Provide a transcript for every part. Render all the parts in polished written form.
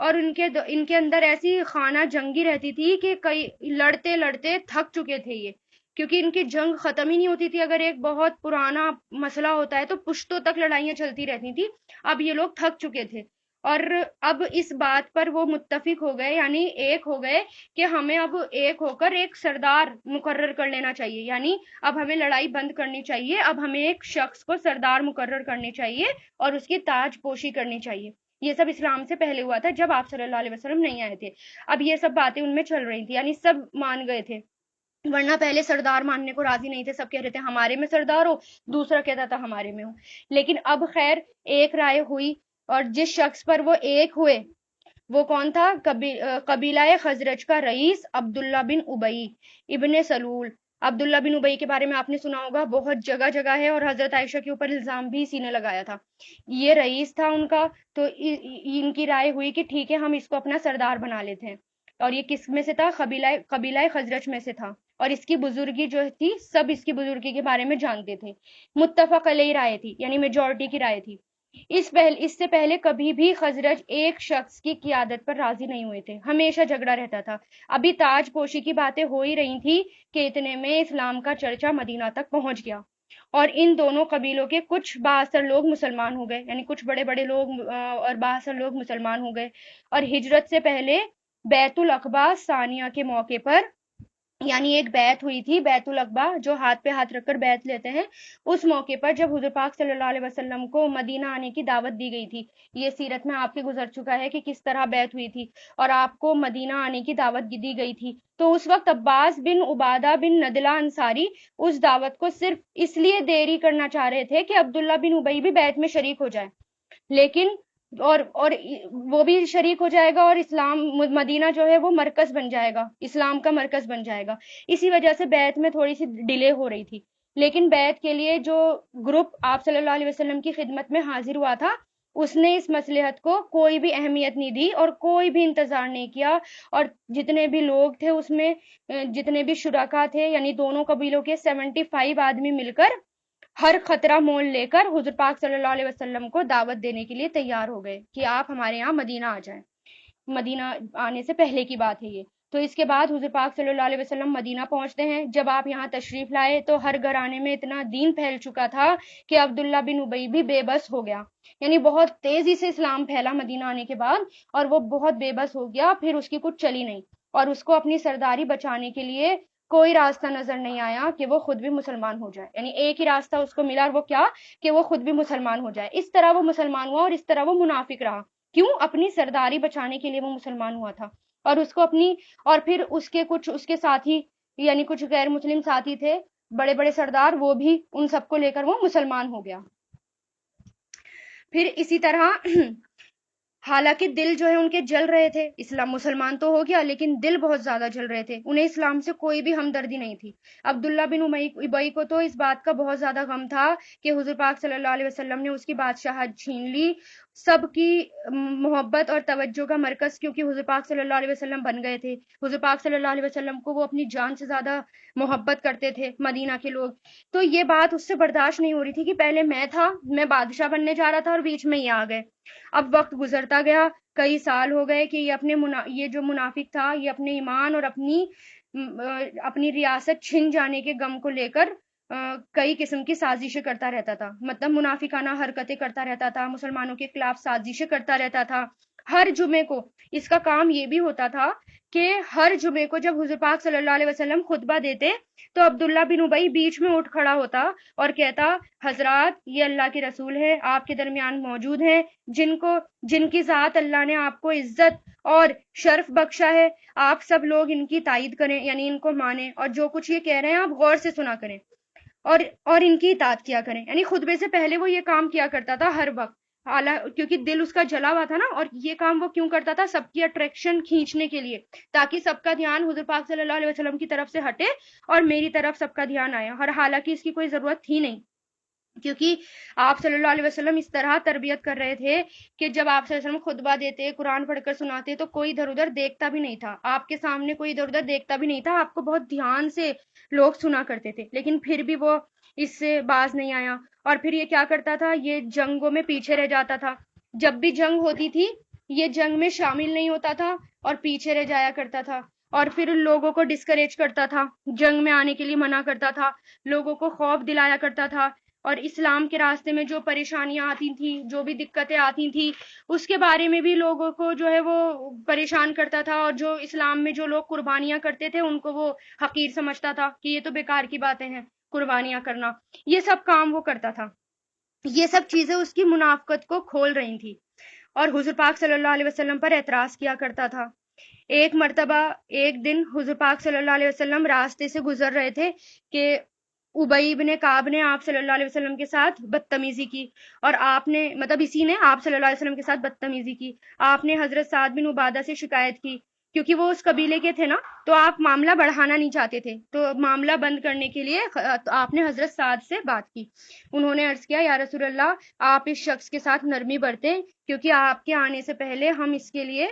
اور ان کے اندر ایسی خانہ جنگی رہتی تھی کہ کئی لڑتے لڑتے تھک چکے تھے یہ، کیونکہ ان کی جنگ ختم ہی نہیں ہوتی تھی. اگر ایک بہت پرانا مسئلہ ہوتا ہے تو پشتوں تک لڑائیاں چلتی رہتی تھی. اب یہ لوگ تھک چکے تھے اور اب اس بات پر وہ متفق ہو گئے، یعنی ایک ہو گئے کہ ہمیں اب ایک ہو کر ایک سردار مقرر کر لینا چاہیے. یعنی اب ہمیں لڑائی بند کرنی چاہیے، اب ہمیں ایک شخص کو سردار مقرر کرنی چاہیے اور اس کی تاج پوشی کرنی چاہیے. یہ سب اسلام سے پہلے ہوا تھا، جب آپ صلی اللہ علیہ وسلم نہیں آئے تھے. اب یہ سب باتیں ان میں چل رہی تھی، یعنی سب مان گئے تھے. ورنہ پہلے سردار ماننے کو راضی نہیں تھے، سب کہہ رہے تھے ہمارے میں سردار ہو، دوسرا کہتا تھا ہمارے میں ہو. لیکن اب خیر ایک رائے ہوئی، اور جس شخص پر وہ ایک ہوئے وہ کون تھا؟ قبیلہ خزرج کا رئیس عبداللہ بن ابئی ابن سلول. عبداللہ بن ابئی کے بارے میں آپ نے سنا ہوگا، بہت جگہ جگہ ہے، اور حضرت عائشہ کے اوپر الزام بھی اسی نے لگایا تھا. یہ رئیس تھا ان کا. تو ان کی رائے ہوئی کہ ٹھیک ہے ہم اس کو اپنا سردار بنا لیتے ہیں. اور یہ کس میں سے تھا؟ قبیلہ خزرج میں سے تھا. اور اس کی بزرگی جو تھی، سب اس کی بزرگی کے بارے میں جانتے تھے. متفق علیہ رائے تھی، یعنی میجورٹی کی رائے تھی. اس سے پہلے کبھی بھی خزرج ایک شخص کی قیادت پر راضی نہیں ہوئے تھے، ہمیشہ جھگڑا رہتا تھا. ابھی تاج پوشی کی باتیں ہو ہی رہی تھی کہ اتنے میں اسلام کا چرچا مدینہ تک پہنچ گیا، اور ان دونوں قبیلوں کے کچھ بااثر لوگ مسلمان ہو گئے، یعنی کچھ بڑے بڑے لوگ اور بااثر لوگ مسلمان ہو گئے. اور ہجرت سے پہلے بیت العقبہ ثانیہ کے موقع پر، یعنی ایک بیعت ہوئی تھی، بیت العقبہ، جو ہاتھ پہ ہاتھ رکھ کر بیعت لیتے ہیں، اس موقع پر جب حضور پاک صلی اللہ علیہ وسلم کو مدینہ آنے کی دعوت دی گئی تھی. یہ سیرت میں آپ کے گزر چکا ہے کہ کس طرح بیعت ہوئی تھی اور آپ کو مدینہ آنے کی دعوت دی گئی تھی. تو اس وقت عباس بن عبادہ بن ندلہ انصاری اس دعوت کو صرف اس لیے دیری کرنا چاہ رہے تھے کہ عبداللہ بن ابئی بھی بیعت میں شریک ہو جائے، لیکن اور وہ بھی شریک ہو جائے گا، اور اسلام مدینہ جو ہے وہ مرکز بن جائے گا، اسلام کا مرکز بن جائے گا. اسی وجہ سے بیعت میں تھوڑی سی ڈیلے ہو رہی تھی. لیکن بیعت کے لیے جو گروپ آپ صلی اللہ علیہ وسلم کی خدمت میں حاضر ہوا تھا، اس نے اس مصلحت کو کوئی بھی اہمیت نہیں دی اور کوئی بھی انتظار نہیں کیا. اور جتنے بھی لوگ تھے اس میں، جتنے بھی شرکا تھے، یعنی دونوں قبیلوں کے 75 آدمی مل کر ہر خطرہ مول لے کر حضور پاک صلی اللہ علیہ وسلم کو دعوت دینے کے لیے تیار ہو گئے کہ آپ ہمارے یہاں مدینہ آ جائیں. مدینہ آنے سے پہلے کی بات ہے یہ. تو اس کے بعد حضور پاک صلی اللہ علیہ وسلم مدینہ پہنچتے ہیں. جب آپ یہاں تشریف لائے تو ہر گھرانے میں اتنا دین پھیل چکا تھا کہ عبداللہ بن ابئی بھی بے بس ہو گیا، یعنی بہت تیزی سے اسلام پھیلا مدینہ آنے کے بعد، اور وہ بہت بے بس ہو گیا. پھر اس کی کچھ چلی نہیں، اور اس کو اپنی سرداری بچانے کے لیے کوئی راستہ نظر نہیں آیا کہ وہ خود بھی مسلمان ہو جائے. یعنی ایک ہی راستہ اس کو ملا، اور وہ کیا؟ کہ وہ خود بھی مسلمان ہو جائے. اس طرح وہ مسلمان ہوا، اور اس طرح وہ منافق رہا. کیوں؟ اپنی سرداری بچانے کے لیے وہ مسلمان ہوا تھا. اور اس کو اپنی، اور پھر اس کے ساتھی، یعنی کچھ غیر مسلم ساتھی تھے، بڑے بڑے سردار، وہ بھی ان سب کو لے کر وہ مسلمان ہو گیا. پھر اسی طرح حالانکہ دل جو ہے ان کے جل رہے تھے، اسلام مسلمان تو ہو گیا لیکن دل بہت زیادہ جل رہے تھے، انہیں اسلام سے کوئی بھی ہمدردی نہیں تھی. عبداللہ بن ابئی کو تو اس بات کا بہت زیادہ غم تھا کہ حضور پاک صلی اللہ علیہ وسلم نے اس کی بادشاہت چھین لی. سب کی محبت اور توجہ کا مرکز کیونکہ حضور پاک صلی اللہ علیہ وسلم بن گئے تھے. حضور پاک صلی اللہ علیہ وسلم کو وہ اپنی جان سے زیادہ محبت کرتے تھے مدینہ کے لوگ. تو یہ بات اس سے برداشت نہیں ہو رہی تھی کہ پہلے میں بادشاہ بننے جا رہا تھا اور بیچ میں یہ آ گئے. اب وقت گزرتا گیا، کئی سال ہو گئے کہ یہ جو منافق تھا، یہ اپنے ایمان اور اپنی ریاست چھن جانے کے غم کو لے کر کئی قسم کی سازشیں کرتا رہتا تھا. مطلب منافقانہ حرکتیں کرتا رہتا تھا، مسلمانوں کے خلاف سازشیں کرتا رہتا تھا. ہر جمعے کو اس کا کام یہ بھی ہوتا تھا کہ ہر جمعے کو جب حضور پاک صلی اللہ علیہ وسلم خطبہ دیتے تو عبداللہ بن ابئی بیچ میں اٹھ کھڑا ہوتا اور کہتا، حضرات یہ اللہ کے رسول ہیں، آپ کے درمیان موجود ہیں، جن کی ذات اللہ نے آپ کو عزت اور شرف بخشا ہے، آپ سب لوگ ان کی تائید کریں، یعنی ان کو مانیں، اور جو کچھ یہ کہہ رہے ہیں آپ غور سے سنا کریں اور ان کی اطاعت کیا کریں. یعنی خطبے سے پہلے وہ یہ کام کیا کرتا تھا ہر وقت، کیونکہ دل اس کا جلا ہوا تھا نا. اور یہ کام وہ کیوں کرتا تھا؟ سب کی اٹریکشن کھینچنے کے لیے، تاکہ سب کا دھیان حضور پاک صلی اللہ علیہ وسلم کی طرف سے ہٹے اور میری طرف سب کا دھیان آیا. اور حالانکہ اس کی کوئی ضرورت تھی نہیں، کیونکہ آپ صلی اللہ علیہ وسلم اس طرح تربیت کر رہے تھے کہ جب آپ صلی اللہ علیہ وسلم خطبہ دیتے، قرآن پڑھ کر سناتے تو کوئی ادھر ادھر دیکھتا بھی نہیں تھا، آپ کے سامنے کوئی ادھر ادھر دیکھتا بھی نہیں تھا، آپ کو بہت دھیان سے لوگ سنا کرتے تھے. لیکن پھر بھی وہ اس سے باز نہیں آیا. اور پھر یہ کیا کرتا تھا؟ یہ جنگوں میں پیچھے رہ جاتا تھا. جب بھی جنگ ہوتی تھی یہ جنگ میں شامل نہیں ہوتا تھا اور پیچھے رہ جایا کرتا تھا، اور پھر لوگوں کو ڈسکریج کرتا تھا، جنگ میں آنے کے لیے منع کرتا تھا، لوگوں کو خوف دلایا کرتا تھا، اور اسلام کے راستے میں جو پریشانیاں آتی تھیں، جو بھی دقتیں آتی تھیں، اس کے بارے میں بھی لوگوں کو جو ہے وہ پریشان کرتا تھا، اور جو اسلام میں جو لوگ قربانیاں کرتے تھے ان کو وہ حقیر سمجھتا تھا کہ یہ تو بیکار کی باتیں ہیں قربانیاں کرنا. یہ سب کام وہ کرتا تھا. یہ سب چیزیں اس کی منافقت کو کھول رہی تھی، اور حضور پاک صلی اللہ علیہ وسلم پر اعتراض کیا کرتا تھا. ایک مرتبہ ایک دن حضور پاک صلی اللہ علیہ وسلم راستے سے گزر رہے تھے کہ ابی بن کعب نے آپ صلی اللہ علیہ وسلم کے ساتھ بدتمیزی کی، اور آپ نے مطلب اسی نے آپ صلی اللہ علیہ وسلم کے ساتھ بدتمیزی کی. آپ نے حضرت سعد بن عبادہ سے شکایت کی، کیونکہ وہ اس قبیلے کے تھے نا، تو آپ معاملہ بڑھانا نہیں چاہتے تھے، تو معاملہ بند کرنے کے لیے آپ نے حضرت سعد سے بات کی. انہوں نے عرض کیا یا رسول اللہ آپ اس شخص کے ساتھ نرمی برتیں، کیونکہ آپ کے آنے سے پہلے ہم اس کے لیے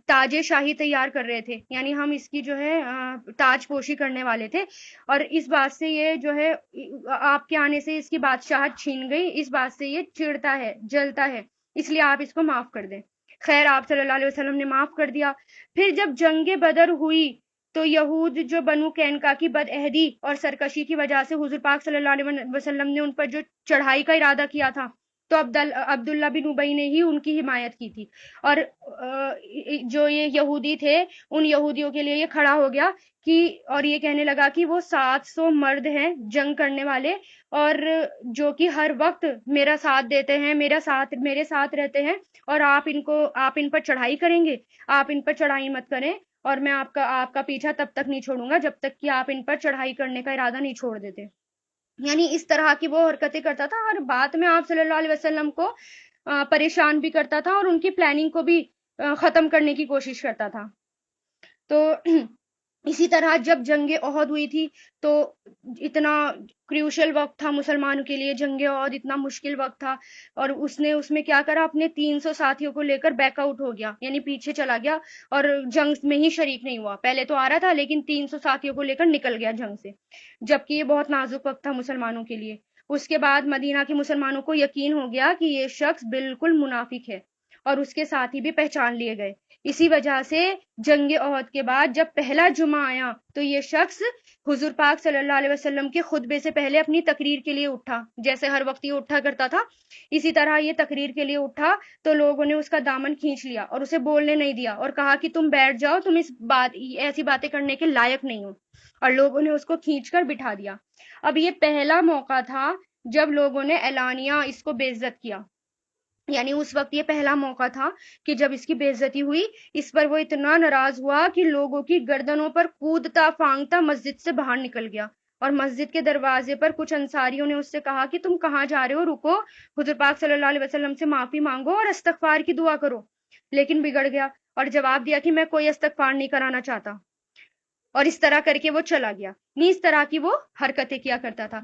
تاج شاہی تیار کر رہے تھے، یعنی ہم اس کی جو ہے تاج پوشی کرنے والے تھے، اور اس بات سے یہ جو ہے آپ کے آنے سے اس کی بادشاہت چھین گئی، اس بات سے یہ چڑتا ہے، جلتا ہے، اس لیے آپ اس کو معاف کر دیں. خیر آپ صلی اللہ علیہ وسلم نے معاف کر دیا. پھر جب جنگ بدر ہوئی تو یہود جو بنو قینقاع کی بد عہدی اور سرکشی کی وجہ سے حضور پاک صلی اللہ علیہ وسلم نے ان پر جو چڑھائی کا ارادہ کیا تھا، تو عبداللہ بن ابی نے ہی ان کی حمایت کی تھی، اور جو یہ یہودی تھے ان یہودیوں کے لیے یہ کھڑا ہو گیا کہ اور یہ کہنے لگا کہ وہ 700 مرد ہیں جنگ کرنے والے، اور جو کہ ہر وقت میرا ساتھ دیتے ہیں، میرے ساتھ رہتے ہیں، اور آپ ان پر چڑھائی کریں گے، آپ ان پر چڑھائی مت کریں، اور میں آپ کا پیچھا تب تک نہیں چھوڑوں گا جب تک کہ آپ ان پر چڑھائی کرنے کا ارادہ نہیں چھوڑ دیتے. یعنی اس طرح کی وہ حرکتیں کرتا تھا، اور بعد میں آپ صلی اللہ علیہ وسلم کو پریشان بھی کرتا تھا، اور ان کی پلاننگ کو بھی ختم کرنے کی کوشش کرتا تھا. تو اسی طرح جب جنگ احد ہوئی تھی تو اتنا کریوشل وقت تھا مسلمانوں کے لیے، جنگ احد اتنا مشکل وقت تھا، اور اس نے اس میں کیا کرا، اپنے 300 ساتھیوں کو لے کر بیک آؤٹ ہو گیا، یعنی پیچھے چلا گیا اور جنگ میں ہی شریک نہیں ہوا. پہلے تو آ رہا تھا لیکن 300 ساتھیوں کو لے کر نکل گیا جنگ سے، جبکہ یہ بہت نازک وقت تھا مسلمانوں کے لیے. اس کے بعد مدینہ کے مسلمانوں کو یقین ہو گیا کہ یہ شخص بالکل منافق ہے، اور اس کے ساتھی بھی پہچان لیے گئے. اسی وجہ سے جنگ احد کے بعد جب پہلا جمعہ آیا تو یہ شخص حضور پاک صلی اللہ علیہ وسلم کے خطبے سے پہلے اپنی تقریر کے لیے اٹھا، جیسے ہر وقت یہ اٹھا کرتا تھا اسی طرح یہ تقریر کے لیے اٹھا. تو لوگوں نے اس کا دامن کھینچ لیا اور اسے بولنے نہیں دیا، اور کہا کہ تم بیٹھ جاؤ، تم ایسی باتیں کرنے کے لائق نہیں ہو، اور لوگوں نے اس کو کھینچ کر بٹھا دیا. اب یہ پہلا موقع تھا جب لوگوں نے اعلانیہ اس کو بے عزت کیا، یعنی اس وقت یہ پہلا موقع تھا کہ جب اس کی بے عزتی ہوئی. اس پر وہ اتنا ناراض ہوا کہ لوگوں کی گردنوں پر کودتا پھانگتا مسجد سے باہر نکل گیا، اور مسجد کے دروازے پر کچھ انصاریوں نے اس سے کہا کہ تم کہاں جا رہے ہو، رکو، حضور پاک صلی اللہ علیہ وسلم سے معافی مانگو اور استغفار کی دعا کرو. لیکن بگڑ گیا اور جواب دیا کہ میں کوئی استغفار نہیں کرانا چاہتا، اور اس طرح کر کے وہ چلا گیا. نہیں، اس طرح کی وہ حرکتیں کیا کرتا تھا.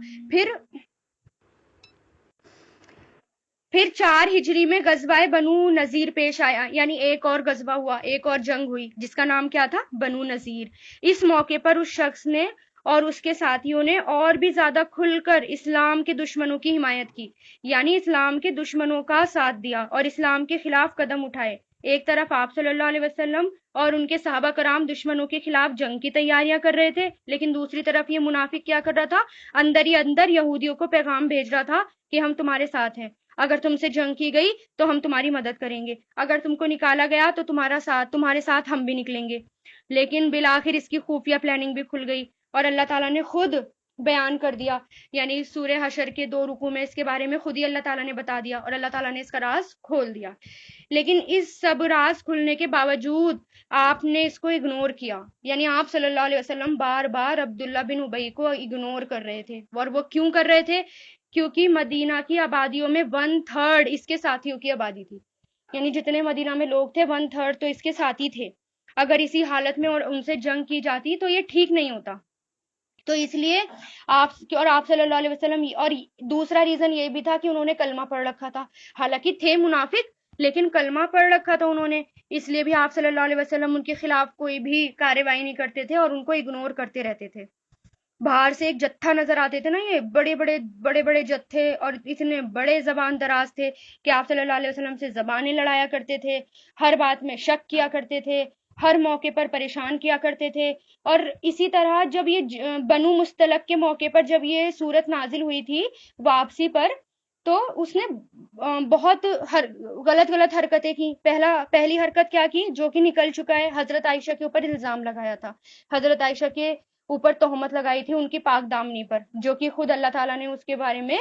پھر 4 ہجری میں غزوہ بنو نذیر پیش آیا، یعنی ایک اور غزوہ ہوا، ایک اور جنگ ہوئی جس کا نام کیا تھا، بنو نذیر. اس موقع پر اس شخص نے اور اس کے ساتھیوں نے اور بھی زیادہ کھل کر اسلام کے دشمنوں کی حمایت کی، یعنی اسلام کے دشمنوں کا ساتھ دیا اور اسلام کے خلاف قدم اٹھائے. ایک طرف آپ صلی اللہ علیہ وسلم اور ان کے صحابہ کرام دشمنوں کے خلاف جنگ کی تیاریاں کر رہے تھے، لیکن دوسری طرف یہ منافق کیا کر رہا تھا، اندر ہی اندر یہودیوں کو پیغام بھیج رہا تھا کہ ہم تمہارے ساتھ ہیں، اگر تم سے جنگ کی گئی تو ہم تمہاری مدد کریں گے، اگر تم کو نکالا گیا تو تمہارے ساتھ ہم بھی نکلیں گے. لیکن بالآخر اس کی خفیہ پلاننگ بھی کھل گئی، اور اللہ تعالیٰ نے خود بیان کر دیا، یعنی سورہ حشر کے 2 رکوع میں اس کے بارے میں خود ہی اللہ تعالیٰ نے بتا دیا، اور اللہ تعالیٰ نے اس کا راز کھول دیا. لیکن اس سب راز کھلنے کے باوجود آپ نے اس کو اگنور کیا، یعنی آپ صلی اللہ علیہ وسلم بار بار عبداللہ بن ابی کو اگنور کر رہے تھے. اور وہ کیوں کر رہے تھے؟ کیونکہ مدینہ کی آبادیوں میں 1/3 اس کے ساتھیوں کی آبادی تھی، یعنی جتنے مدینہ میں لوگ تھے 1/3 تو اس کے ساتھی تھے. اگر اسی حالت میں اور ان سے جنگ کی جاتی تو یہ ٹھیک نہیں ہوتا. تو اس لیے آپ صلی اللہ علیہ وسلم، اور دوسرا ریزن یہ بھی تھا کہ انہوں نے کلمہ پڑھ رکھا تھا، حالانکہ تھے منافق لیکن کلمہ پڑھ رکھا تھا انہوں نے، اس لیے بھی آپ صلی اللہ علیہ وسلم ان کے خلاف کوئی بھی کارروائی نہیں کرتے تھے اور ان کو اگنور کرتے رہتے تھے. باہر سے ایک جتھا نظر آتے تھے نا، یہ بڑے بڑے بڑے بڑے جتھے، اور اتنے بڑے زبان دراز تھے کہ آپ صلی اللہ علیہ وسلم سے زبانیں لڑایا کرتے تھے، ہر بات میں شک کیا کرتے تھے، ہر موقع پر پریشان کیا کرتے تھے. اور اسی طرح جب یہ بنو مستلق کے موقع پر جب یہ صورت نازل ہوئی تھی واپسی پر، تو اس نے بہت غلط غلط حرکتیں کی. پہلی حرکت کیا کی، جو کہ نکل چکا ہے، حضرت عائشہ کے اوپر الزام لگایا تھا. حضرت عائشہ کے اوپر تہمت لگائی تھی ان کی پاک دامنی پر، جو کہ خود اللہ تعالیٰ نے اس کے بارے میں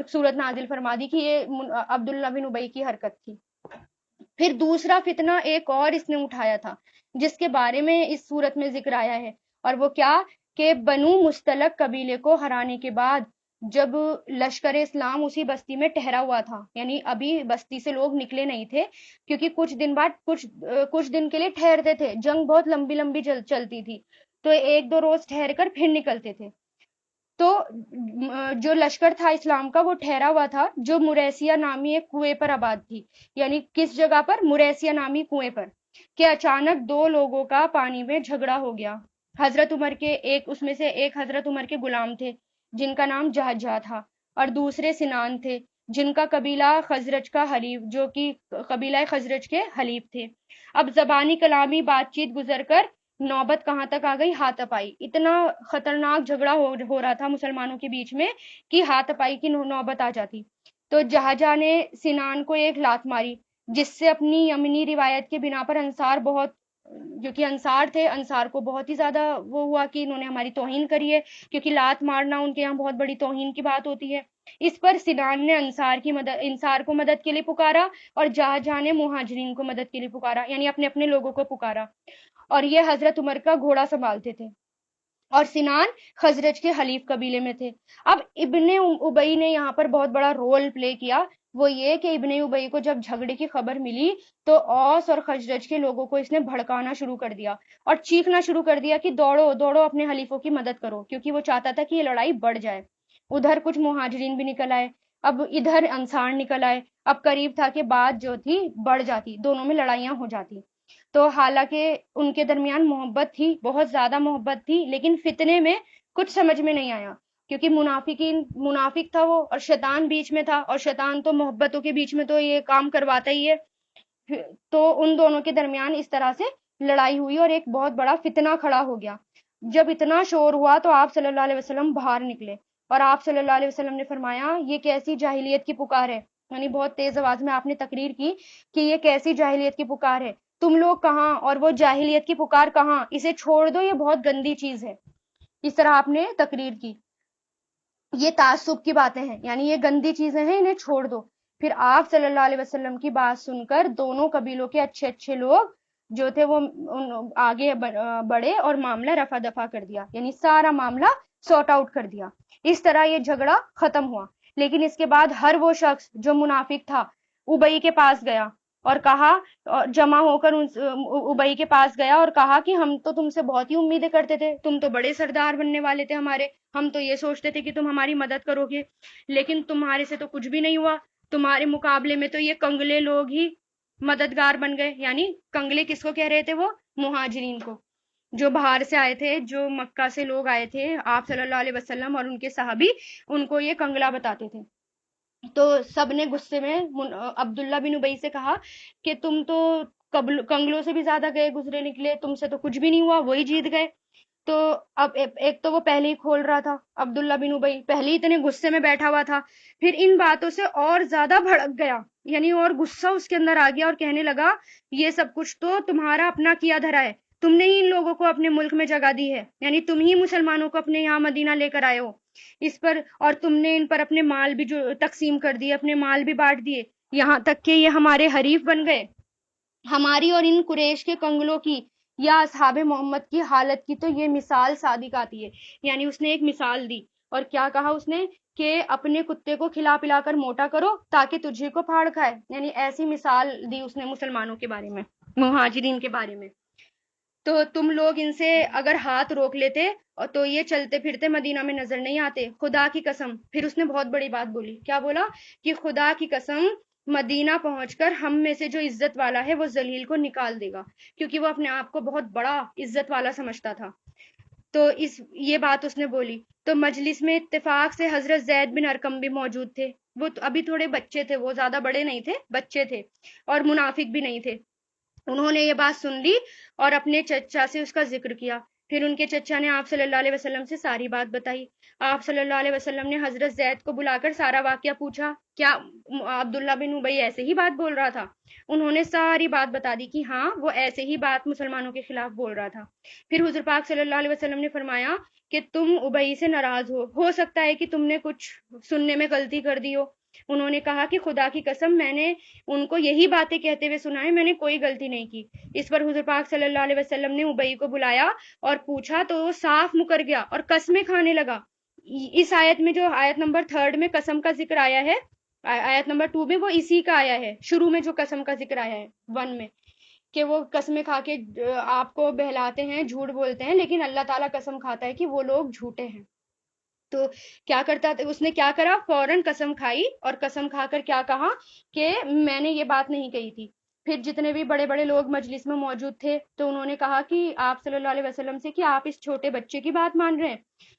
صورت نازل فرما دی کہ یہ عبداللہ بن ابی کی حرکت تھی. پھر دوسرا فتنہ ایک اور اس نے اٹھایا تھا، جس کے بارے میں اس صورت میں ذکر آیا ہے، اور وہ کیا کہ بنو مستلق قبیلے کو ہرانے کے بعد جب لشکر اسلام اسی بستی میں ٹھہرا ہوا تھا، یعنی ابھی بستی سے لوگ نکلے نہیں تھے، کیونکہ کچھ دن بعد کچھ دن کے لیے ٹھہرتے تھے، جنگ بہت لمبی لمبی چلتی تھی، تو ایک دو روز ٹھہر کر پھر نکلتے تھے. تو جو لشکر تھا اسلام کا وہ ٹھہرا ہوا تھا جو مریسیہ نامی ایک کنویں پر آباد تھی. یعنی کس جگہ پر؟ مریسیہ نامی کنویں پر. کہ اچانک دو لوگوں کا پانی میں جھگڑا ہو گیا. حضرت عمر کے اس میں سے ایک حضرت عمر کے غلام تھے جن کا نام جہجہ تھا، اور دوسرے سنان تھے جن کا قبیلہ خزرج کا حلیف، جو کہ قبیلہ خزرج کے حلیف تھے. اب زبانی کلامی بات چیت گزر کر نوبت کہاں تک آ گئی؟ ہاتھ پائی. اتنا خطرناک جھگڑا ہو رہا تھا مسلمانوں کے بیچ میں کہ ہاتھ پائی کی نوبت آ جاتی. تو جہجہ نے سنان کو ایک لات ماری، جس سے اپنی یمنی روایت کے بنا پر انصار بہت، جو کہ انصار تھے، انصار کو بہت ہی زیادہ وہ ہوا کہ انہوں نے ہماری توہین کری ہے، کیونکہ لات مارنا ان کے یہاں بہت بڑی توہین کی بات ہوتی ہے. اس پر سنان نے انصار کو مدد کے لیے پکارا، اور جہجہ نے مہاجرین کو مدد کے لیے پکارا، یعنی اپنے اپنے لوگوں کو پکارا. اور یہ حضرت عمر کا گھوڑا سنبھالتے تھے، اور سنان خزرج کے حلیف قبیلے میں تھے. اب ابن ابئی نے یہاں پر بہت بڑا رول پلے کیا. وہ یہ کہ ابن ابئی کو جب جھگڑے کی خبر ملی تو اوس اور خزرج کے لوگوں کو اس نے بھڑکانا شروع کر دیا اور چیخنا شروع کر دیا کہ دوڑو دوڑو اپنے حلیفوں کی مدد کرو، کیونکہ وہ چاہتا تھا کہ یہ لڑائی بڑھ جائے. ادھر کچھ مہاجرین بھی نکل آئے، اب ادھر انصار نکل آئے. اب قریب تھا کہ بات جو تھی بڑھ جاتی، دونوں میں لڑائیاں ہو جاتی. تو حالانکہ ان کے درمیان محبت تھی، بہت زیادہ محبت تھی، لیکن فتنے میں کچھ سمجھ میں نہیں آیا، کیونکہ منافق تھا وہ، اور شیطان بیچ میں تھا، اور شیطان تو محبتوں کے بیچ میں تو یہ کام کرواتا ہی ہے. تو ان دونوں کے درمیان اس طرح سے لڑائی ہوئی اور ایک بہت بڑا فتنہ کھڑا ہو گیا. جب اتنا شور ہوا تو آپ صلی اللہ علیہ وسلم باہر نکلے، اور آپ صلی اللہ علیہ وسلم نے فرمایا یہ کیسی جاہلیت کی پکار ہے. یعنی بہت تیز آواز میں آپ نے تقریر کی کہ یہ کیسی جاہلیت کی پکار ہے، تم لوگ کہاں اور وہ جاہلیت کی پکار کہاں، اسے چھوڑ دو، یہ بہت گندی چیز ہے. اس طرح آپ نے تقریر کی. یہ تعصب کی باتیں ہیں، یعنی یہ گندی چیزیں ہیں، انہیں چھوڑ دو. پھر آپ صلی اللہ علیہ وسلم کی بات سن کر دونوں قبیلوں کے اچھے اچھے لوگ جو تھے وہ آگے بڑھے اور معاملہ رفع دفع کر دیا، یعنی سارا معاملہ سارٹ آؤٹ کر دیا. اس طرح یہ جھگڑا ختم ہوا. لیکن اس کے بعد ہر وہ شخص جو منافق تھا ابئی کے پاس گیا اور کہا، جمع ہو کر ابئی کے پاس گیا اور کہا کہ ہم تو تم سے بہت ہی امیدیں کرتے تھے، تم تو بڑے سردار بننے والے تھے ہمارے، ہم تو یہ سوچتے تھے کہ تم ہماری مدد کرو گے، لیکن تمہارے سے تو کچھ بھی نہیں ہوا. تمہارے مقابلے میں تو یہ کنگلے لوگ ہی مددگار بن گئے. یعنی کنگلے کس کو کہہ رہے تھے؟ وہ مہاجرین کو، جو باہر سے آئے تھے، جو مکہ سے لوگ آئے تھے، آپ صلی اللہ علیہ وسلم اور ان کے صحابی، ان کو یہ کنگلا بتاتے تھے. تو سب نے غصے میں عبداللہ بن ابئی سے کہا کہ تم تو کنگلوں سے بھی زیادہ گئے گزرے نکلے، تم سے تو کچھ بھی نہیں ہوا، وہی جیت گئے. تو اب ایک تو وہ پہلے ہی کھول رہا تھا، عبداللہ بن ابئی پہلے ہی اتنے غصے میں بیٹھا ہوا تھا، پھر ان باتوں سے اور زیادہ بھڑک گیا، یعنی اور غصہ اس کے اندر آ گیا اور کہنے لگا یہ سب کچھ تو تمہارا اپنا کیا دھرا ہے، تم نے ہی ان لوگوں کو اپنے ملک میں جگہ دی ہے، یعنی تم ہی مسلمانوں کو اپنے یہاں مدینہ لے کر آئے ہو اس پر، اور تم نے ان پر اپنے مال بھی جو تقسیم کر دیے، اپنے مال بھی بانٹ دیے، یہاں تک کہ یہ ہمارے حریف بن گئے. ہماری اور ان قریش کے کنگلوں کی یا اصحاب محمد کی حالت کی تو یہ مثال صادق آتی ہے. یعنی اس نے ایک مثال دی، اور کیا کہا اس نے کہ اپنے کتے کو کھلا پلا کر موٹا کرو تاکہ تجھے کو پھاڑ کھائے. یعنی ایسی مثال دی اس نے مسلمانوں کے بارے میں، مہاجرین کے بارے میں. تو تم لوگ ان سے اگر ہاتھ روک لیتے تو یہ چلتے پھرتے مدینہ میں نظر نہیں آتے، خدا کی قسم. پھر اس نے بہت بڑی بات بولی، کیا بولا کہ خدا کی قسم مدینہ پہنچ کر ہم میں سے جو عزت والا ہے وہ ذلیل کو نکال دے گا، کیونکہ وہ اپنے آپ کو بہت بڑا عزت والا سمجھتا تھا. تو یہ بات اس نے بولی تو مجلس میں اتفاق سے حضرت زید بن ارقم بھی موجود تھے. وہ ابھی تھوڑے بچے تھے، وہ زیادہ بڑے نہیں تھے، بچے تھے اور منافق بھی نہیں تھے. انہوں نے یہ بات سن لی اور اپنے چچا سے اس کا ذکر کیا. پھر ان کے چچا نے آپ صلی اللہ علیہ وسلم سے ساری بات بتائی. آپ صلی اللہ علیہ وسلم نے حضرت زید کو بلا کر سارا واقعہ پوچھا، کیا عبداللہ بن ابی ایسے ہی بات بول رہا تھا؟ انہوں نے ساری بات بتا دی کہ ہاں وہ ایسے ہی بات مسلمانوں کے خلاف بول رہا تھا. پھر حضور پاک صلی اللہ علیہ وسلم نے فرمایا کہ تم ابی سے ناراض ہو سکتا ہے کہ تم نے کچھ سننے میں غلطی کر دی ہو. انہوں نے کہا کہ خدا کی قسم میں نے ان کو یہی باتیں کہتے ہوئے سنا ہے، میں نے کوئی غلطی نہیں کی. اس پر حضور پاک صلی اللہ علیہ وسلم نے ابی کو بلایا اور پوچھا تو وہ صاف مکر گیا اور قسمیں کھانے لگا. اس آیت میں جو آیت نمبر 3 میں قسم کا ذکر آیا ہے، آیت نمبر 2 میں وہ اسی کا آیا ہے. شروع میں جو قسم کا ذکر آیا ہے 1 میں کہ وہ قسمیں کھا کے آپ کو بہلاتے ہیں، جھوٹ بولتے ہیں، لیکن اللہ تعالیٰ قسم کھاتا ہے کہ وہ لوگ جھوٹے ہیں. تو کیا کرتا تھا اس نے، کیا کرا، فوراً قسم کھائی اور قسم کھا کر کیا کہا کہ میں نے یہ بات نہیں کہی تھی. پھر جتنے بھی بڑے بڑے لوگ مجلس میں موجود تھے تو انہوں نے کہا کہ آپ صلی اللہ علیہ وسلم سے کہ آپ اس چھوٹے بچے کی بات مان رہے ہیں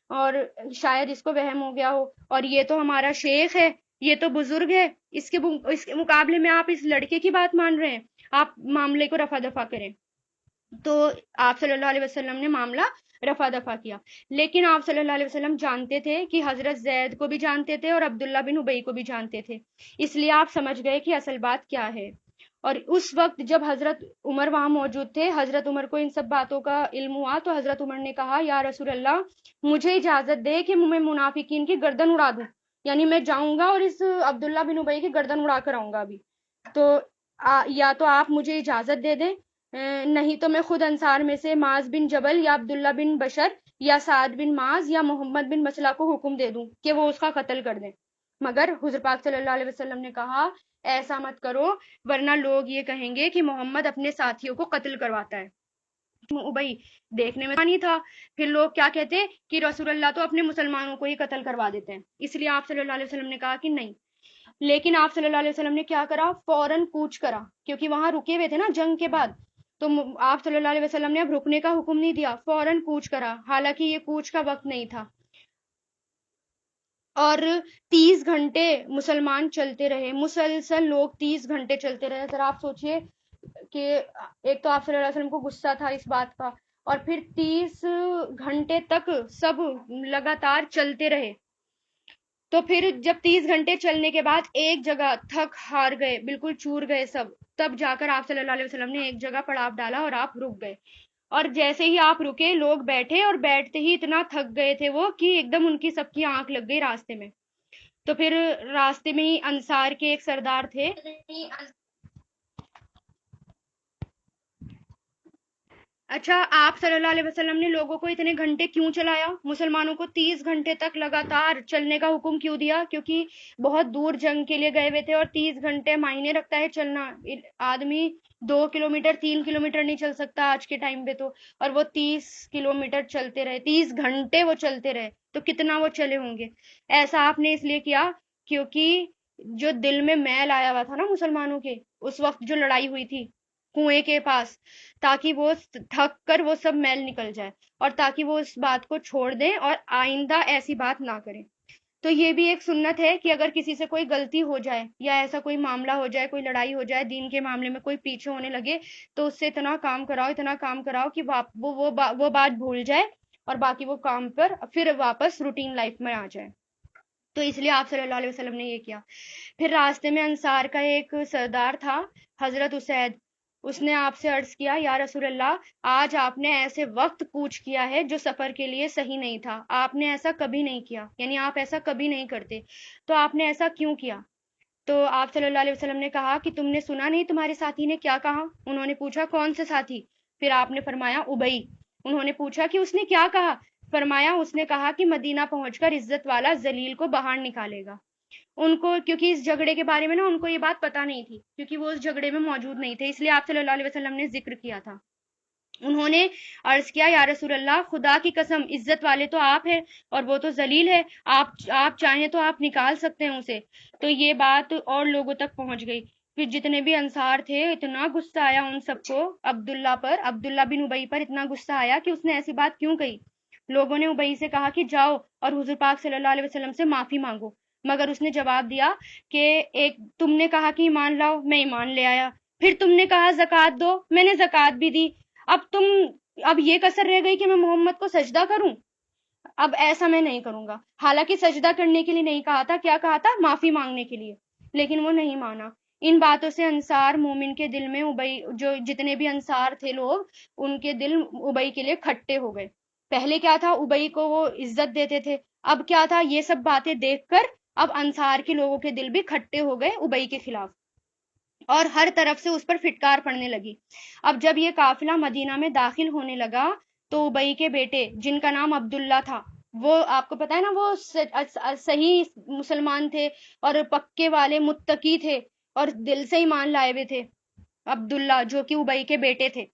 اور شاید اس کو وہم ہو گیا ہو، اور یہ تو ہمارا شیخ ہے، یہ تو بزرگ ہے، اس کے مقابلے میں آپ اس لڑکے کی بات مان رہے ہیں، آپ معاملے کو رفع دفع کریں. تو آپ صلی اللہ علیہ وسلم نے معاملہ رفع دفع کیا. لیکن آپ صلی اللہ علیہ وسلم جانتے تھے کہ حضرت زید کو بھی جانتے تھے اور عبداللہ بن ابی کو بھی جانتے تھے، اس لیے آپ سمجھ گئے کہ اصل بات کیا ہے. اور اس وقت جب حضرت عمر وہاں موجود تھے، حضرت عمر کو ان سب باتوں کا علم ہوا تو حضرت عمر نے کہا یا رسول اللہ مجھے اجازت دے کہ میں منافقین کی گردن اڑا دوں، یعنی میں جاؤں گا اور اس عبداللہ بن ابی کی گردن اڑا کر آؤں گا ابھی. تو یا تو آپ مجھے اجازت دے دیں، نہیں تو میں خود انصار میں سے معاذ بن جبل یا عبداللہ بن بشر یا سعد بن معاذ یا محمد بن مسلح کو حکم دے دوں کہ وہ اس کا قتل کر دیں. مگر حضور پاک صلی اللہ علیہ وسلم نے کہا ایسا مت کرو ورنہ لوگ یہ کہیں گے کہ محمد اپنے ساتھیوں کو قتل کرواتا ہے. ابی دیکھنے میں نہیں تھا، پھر لوگ کیا کہتے کہ رسول اللہ تو اپنے مسلمانوں کو ہی قتل کروا دیتے ہیں. اس لیے آپ صلی اللہ علیہ وسلم نے کہا کہ نہیں. لیکن آپ صلی اللہ علیہ وسلم نے کیا کرا، فوراً کوچ کرا، کیونکہ وہاں رکے ہوئے تھے نا جنگ کے بعد. تو آپ صلی اللہ علیہ وسلم نے اب رکنے کا حکم نہیں دیا، فوراً کوچ کرا، حالانکہ یہ کوچ کا وقت نہیں تھا. اور 30 گھنٹے مسلمان چلتے رہے، مسلسل لوگ 30 گھنٹے چلتے رہے. ذرا آپ سوچئے کہ ایک تو آپ صلی اللہ علیہ وسلم کو غصہ تھا اس بات کا، اور پھر 30 گھنٹے تک سب لگاتار چلتے رہے. تو پھر جب 30 گھنٹے چلنے کے بعد ایک جگہ تھک ہار گئے، بالکل چور گئے سب، تب جا کر آپ صلی اللہ علیہ وسلم نے ایک جگہ پڑاؤ ڈالا اور آپ رک گئے. اور جیسے ہی آپ رکے لوگ بیٹھے، اور بیٹھتے ہی اتنا تھک گئے تھے وہ کہ ایک دم ان کی سب کی آنکھ لگ گئی راستے میں. تو پھر راستے میں ہی انصار کے ایک سردار تھے. اچھا، آپ صلی اللہ علیہ وسلم نے لوگوں کو اتنے گھنٹے کیوں چلایا؟ مسلمانوں کو 30 گھنٹے تک لگاتار چلنے کا حکم کیوں دیا؟ کیونکہ بہت دور جنگ کے لیے گئے ہوئے تھے اور 30 گھنٹے معنی رکھتا ہے چلنا. آدمی 2 کلومیٹر 3 کلومیٹر نہیں چل سکتا آج کے ٹائم پہ تو، اور وہ 30 کلومیٹر چلتے رہے، 30 گھنٹے وہ چلتے رہے، تو کتنا وہ چلے ہوں گے. ایسا آپ نے اس لیے کیا کیونکہ جو دل میں میل آیا ہوا تھا نا مسلمانوں کے، اس وقت جو لڑائی ہوئی تھی کنویں کے پاس، تاکہ وہ تھک کر وہ سب میل نکل جائے اور تاکہ وہ اس بات کو چھوڑ دیں اور آئندہ ایسی بات نہ کریں. تو یہ بھی ایک سنت ہے کہ اگر کسی سے کوئی غلطی ہو جائے یا ایسا کوئی معاملہ ہو جائے، کوئی لڑائی ہو جائے، دین کے معاملے میں کوئی پیچھے ہونے لگے، تو اس سے اتنا کام کراؤ، اتنا کام کراؤ کہ وہ بات بھول جائے اور باقی وہ کام پر پھر واپس روٹین لائف میں آ جائے. تو اس لیے آپ صلی اللہ علیہ وسلم نے یہ کیا. پھر راستے میں انصار کا ایک سردار تھا حضرت اسید، اس نے آپ سے عرض کیا یا رسول اللہ آج آپ نے ایسے وقت کوچ کیا ہے جو سفر کے لیے صحیح نہیں تھا، آپ نے ایسا کبھی نہیں کیا، یعنی آپ ایسا کبھی نہیں کرتے، تو آپ نے ایسا کیوں کیا؟ تو آپ صلی اللہ علیہ وسلم نے کہا کہ تم نے سنا نہیں تمہارے ساتھی نے کیا کہا؟ انہوں نے پوچھا کون سے ساتھی؟ پھر آپ نے فرمایا ابی. انہوں نے پوچھا کہ اس نے کیا کہا؟ فرمایا اس نے کہا کہ مدینہ پہنچ کر عزت والا ذلیل کو باہر نکالے گا. ان کو کیونکہ اس جھگڑے کے بارے میں نا ان کو یہ بات پتہ نہیں تھی، کیونکہ وہ اس جھگڑے میں موجود نہیں تھے، اس لیے آپ صلی اللہ علیہ وسلم نے ذکر کیا تھا. انہوں نے عرض کیا یا رسول اللہ خدا کی قسم عزت والے تو آپ ہیں اور وہ تو ذلیل ہے، آپ چاہیں تو آپ نکال سکتے ہیں اسے. تو یہ بات اور لوگوں تک پہنچ گئی. پھر جتنے بھی انصار تھے اتنا غصہ آیا ان سب کو، عبداللہ بن ابی پر اتنا غصہ آیا کہ اس نے ایسی بات کیوں کہی. لوگوں نے ابئی سے کہا کہ جاؤ اور حضور پاک صلی اللہ علیہ وسلم سے معافی مانگو، مگر اس نے جواب دیا کہ ایک تم نے کہا کہ ایمان لاؤ، میں ایمان لے آیا، پھر تم نے کہا زکوٰۃ دو، میں نے زکوٰۃ بھی دی، اب یہ کسر رہ گئی کہ میں محمد کو سجدہ کروں، اب ایسا میں نہیں کروں گا۔ حالانکہ سجدہ کرنے کے لیے نہیں کہا تھا، کیا کہا تھا؟ معافی مانگنے کے لیے، لیکن وہ نہیں مانا۔ ان باتوں سے انصار مومن کے دل میں ابئی، جو جتنے بھی انصار تھے لوگ، ان کے دل ابئی کے لیے کھٹے ہو گئے۔ پہلے کیا تھا؟ ابئی کو وہ عزت دیتے تھے، اب کیا تھا؟ یہ سب باتیں دیکھ کر اب انصار کے لوگوں کے دل بھی کھٹے ہو گئے ابئی کے خلاف، اور ہر طرف سے اس پر پھٹکار پڑنے لگی۔ اب جب یہ قافلہ مدینہ میں داخل ہونے لگا تو ابئی کے بیٹے، جن کا نام عبداللہ تھا، وہ آپ کو پتا ہے نا، وہ صحیح مسلمان تھے اور پکے والے متقی تھے اور دل سے ایمان لائے ہوئے تھے، عبداللہ جو کہ ابئی کے بیٹے تھے۔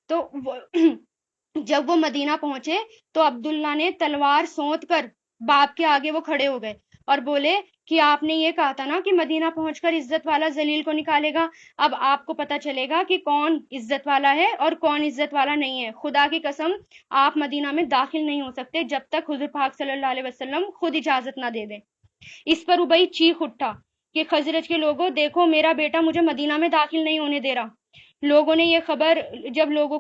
تو جب وہ مدینہ پہنچے تو عبداللہ نے تلوار سونت کر باپ کے آگے وہ کھڑے ہو گئے اور بولے کہ آپ نے یہ کہا تھا نا کہ مدینہ پہنچ کر عزت والا ذلیل کو نکالے گا، اب آپ کو پتہ چلے گا کہ کون عزت والا ہے اور کون عزت والا نہیں ہے۔ خدا کی قسم آپ مدینہ میں داخل نہیں ہو سکتے جب تک حضور پاک صلی اللہ علیہ وسلم خود اجازت نہ دے دیں۔ اس پر ابئی چیخ اٹھا کہ خزرج کے لوگوں دیکھو، میرا بیٹا مجھے مدینہ میں داخل نہیں ہونے دے رہا۔ جب لوگوں